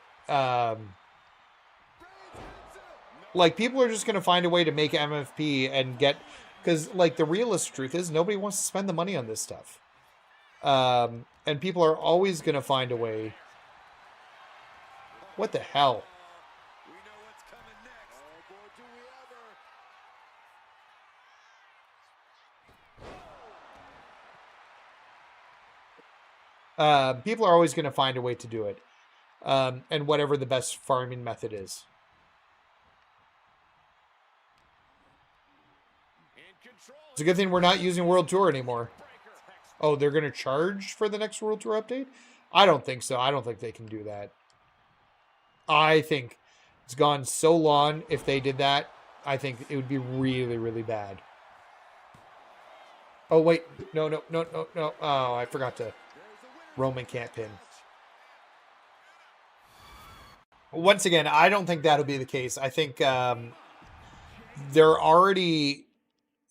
Like, people are just going to find a way to make MFP and get... Because, like, the realist truth is nobody wants to spend the money on this stuff. And people are always going to find a way. What the hell? People are always going to find a way to do it. And whatever the best farming method is. It's a good thing we're not using World Tour anymore. Oh, they're going to charge for the next World Tour update? I don't think so. I don't think they can do that. I think it's gone so long. If they did that, I think it would be really, really bad. Oh, wait. No, no, no, no, no. Oh, I forgot to. Roman can't pin. Once again, I don't think that'll be the case. I think they're already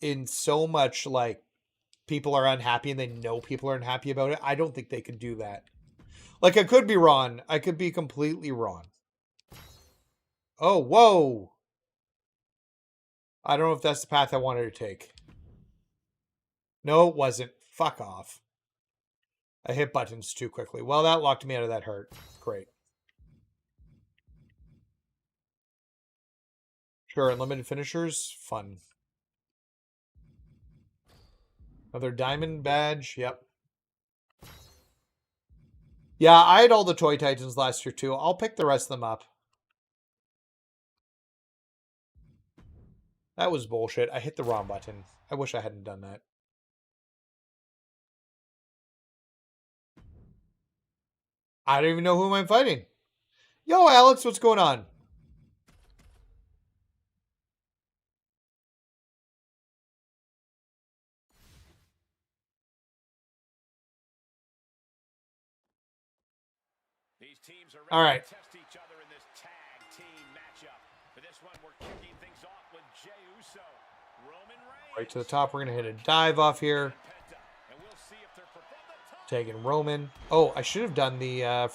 in so much, like, people are unhappy and they know people are unhappy about it. I don't think they could do that. Like, I could be wrong. I could be completely wrong. Oh, whoa. I don't know if that's the path I wanted to take. No, it wasn't. Fuck off. I hit buttons too quickly. Well, that locked me out of that hurt. Great. Sure, unlimited finishers. Fun. Another diamond badge. Yep. Yeah, I had all the Toy Titans last year too. I'll pick the rest of them up. That was bullshit. I hit the wrong button. I wish I hadn't done that. I don't even know who I'm fighting. Yo, Alex, what's going on? These teams are All right. ready to test each other in this tag team matchup. For this one, we're kicking things off with Jey Uso. Roman Reigns. Right to the top. We're going to hit a dive off here. And we'll see if they're from the top. Taking Roman. Oh, I should have done the...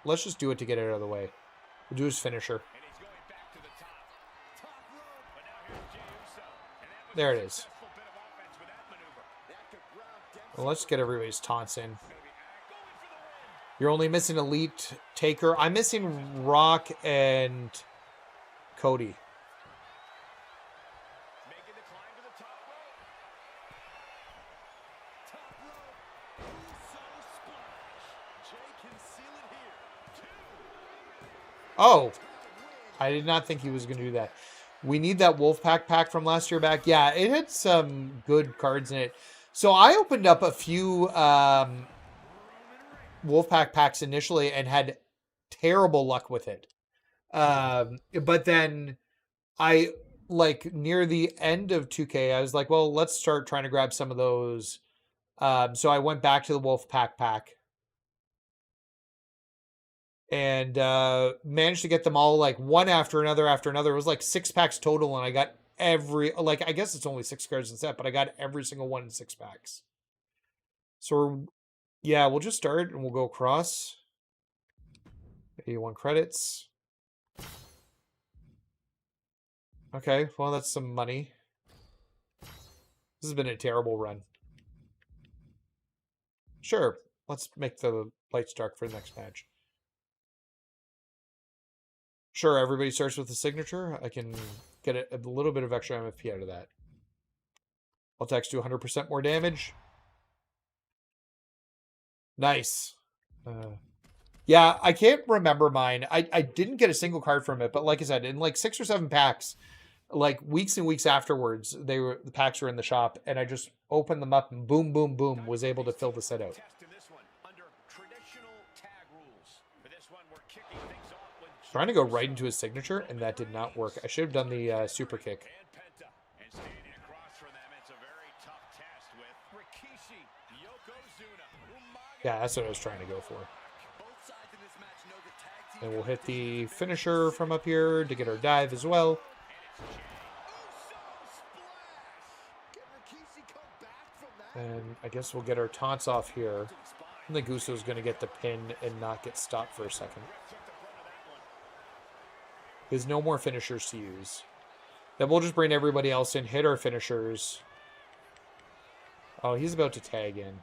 let's just do it to get it out of the way. We'll do his finisher. And he's going back to the top. Top rope. But now here's Jey Uso. And that was there a it is. successful bit of offense with that maneuver. That could ground Dempsey. Well, let's get everybody's taunts in. You're only missing Elite, Taker. I'm missing Rock and Cody. Making the climb to the top rope. Top rope. Uso splash. Jey can seal it here. 2. Oh, I did not think he was going to do that. We need that Wolfpack pack from last year back. Yeah, it had some good cards in it. So I opened up a few Wolfpack packs initially and had terrible luck with it. But then I, like, near the end of 2K, I was like, well, let's start trying to grab some of those. So I went back to the Wolfpack pack and managed to get them all, like, one after another after another. It was like 6 packs total, and I got every, like, I guess it's only 6 cards in set, but I got every single one in 6 packs. So yeah, we'll just start and we'll go across. 81 credits. Okay, well, that's some money. This has been a terrible run. Sure, let's make the lights dark for the next match. Sure, everybody starts with a signature. I can get a little bit of extra MFP out of that. I'll text you 100% more damage. Nice. Yeah, I can't remember mine. I didn't get a single card from it, but like I said, in like 6 or 7 packs, like weeks and weeks afterwards, the packs were in the shop, and I just opened them up and boom, boom, boom, was able to fill the set out. Trying to go right into his signature, and that did not work. I should have done the super kick. Yeah, that's what I was trying to go for. And we'll hit the finisher from up here to get our dive as well. And I guess we'll get our taunts off here. I think Uso's going to get the pin and not get stopped for a second. There's no more finishers to use. Then we'll just bring everybody else in, hit our finishers. Oh, he's about to tag in.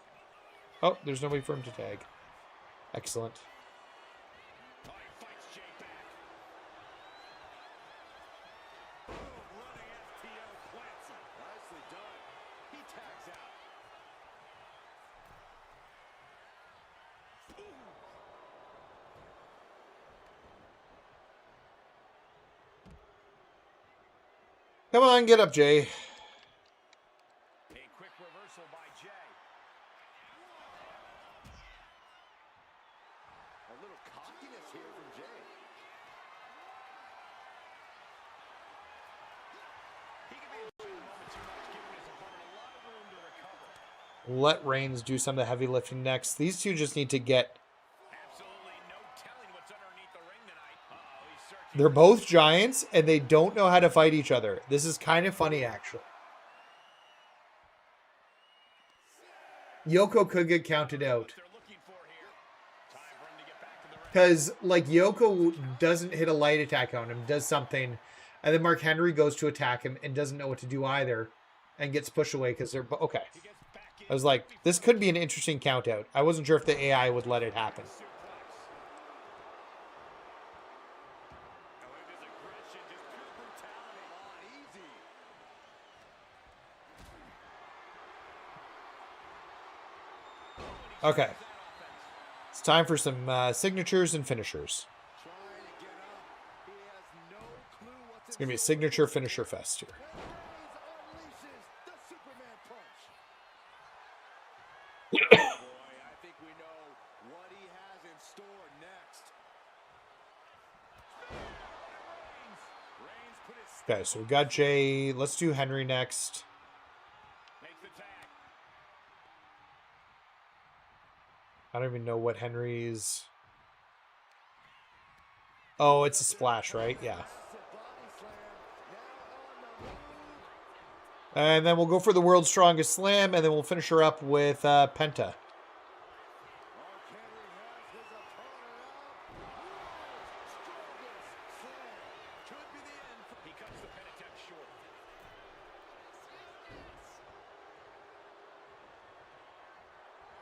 Oh, there's nobody for him to tag. Excellent. Come on, get up, Jey. A quick reversal by Jey. A little cockiness here from Jey. He can be in moment too much, giving his opponent a lot of room to recover. let Reigns do some of the heavy lifting next. These two just need to get... They're both giants, and they don't know how to fight each other. This is kind of funny, actually. Yoko could get counted out. Because, like, Yoko doesn't hit a light attack on him, does something, and then Mark Henry goes to attack him and doesn't know what to do either, and gets pushed away because they're... Okay. I was like, this could be an interesting count out. I wasn't sure if the AI would let it happen. Okay. It's time for some signatures and finishers. It's going to be a signature finisher fest here. Okay, so we got Jay. Let's do Henry next. I don't even know what Henry's... Oh, it's a splash, right? Yeah. And then we'll go for the world's strongest slam, and then we'll finish her up with Penta.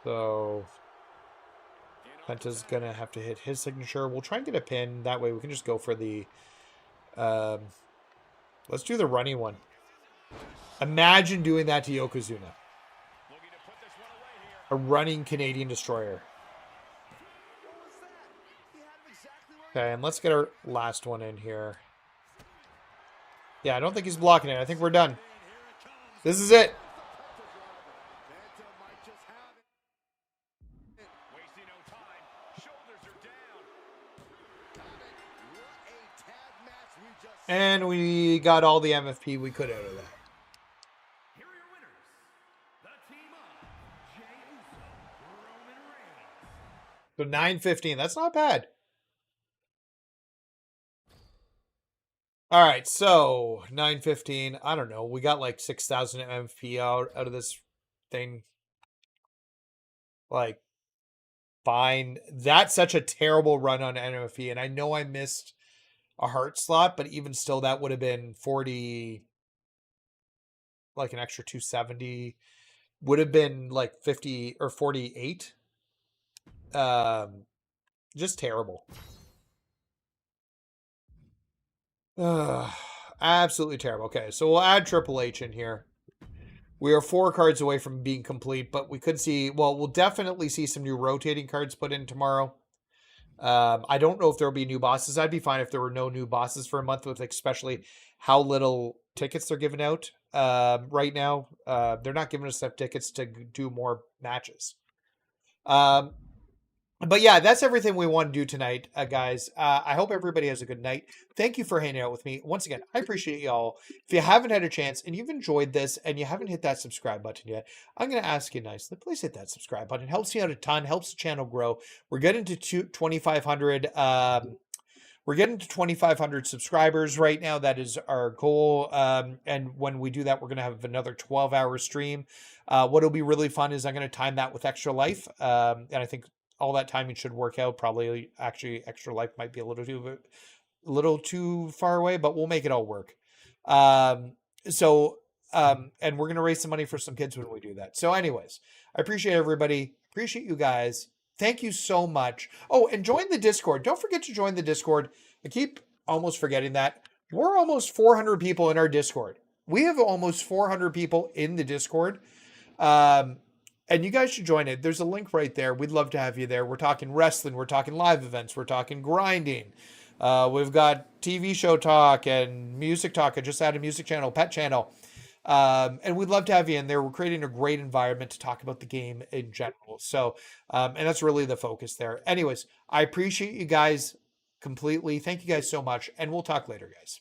So Penta's going to have to hit his signature. We'll try and get a pin. That way we can just go for the... let's do the running one. Imagine doing that to Yokozuna. A running Canadian Destroyer. Okay, and let's get our last one in here. Yeah, I don't think he's blocking it. I think we're done. This is it. And we got all the MFP we could out of that. Here are your winners. The team of Jey Uso, Roman Reigns. So 9:15. That's not bad. All right, so 9:15. I don't know. We got like 6,000 MFP out of this thing. Like, fine. That's such a terrible run on MFP, and I know I missed a heart slot, but even still, that would have been 40, like an extra 270, would have been like 50 or 48. Just terrible. Absolutely terrible. Okay, so we'll add Triple H in here. We are 4 cards away from being complete, but we could see, well, we'll definitely see some new rotating cards put in tomorrow. I don't know if there'll be new bosses. I'd be fine if there were no new bosses for a month, with especially how little tickets they're giving out right now. They're not giving us enough tickets to do more matches. But yeah, that's everything we want to do tonight, guys. I hope everybody has a good night. Thank you for hanging out with me. Once again, I appreciate y'all. If you haven't had a chance and you've enjoyed this and you haven't hit that subscribe button yet, I'm going to ask you nicely, please hit that subscribe button. It helps me out a ton, helps the channel grow. We're getting to 2,500. We're getting to 2,500 subscribers right now. That is our goal. And when we do that, we're going to have another 12-hour stream. What'll be really fun is I'm going to time that with Extra Life. And I think all that timing should work out. Probably, actually, Extra Life might be a little too far away, but we'll make it all work. And we're going to raise some money for some kids when we do that. So anyways, I appreciate everybody. Appreciate you guys. Thank you so much. Oh, and join the Discord. Don't forget to join the Discord. I keep almost forgetting that. We're almost 400 people in our Discord. We have almost 400 people in the Discord. And you guys should join it. There's a link right there. We'd love to have you there. We're talking wrestling. We're talking live events. We're talking grinding. We've got TV show talk and music talk. I just added a music channel, pet channel. And we'd love to have you in there. We're creating a great environment to talk about the game in general. So, and that's really the focus there. Anyways, I appreciate you guys completely. Thank you guys so much. And we'll talk later, guys.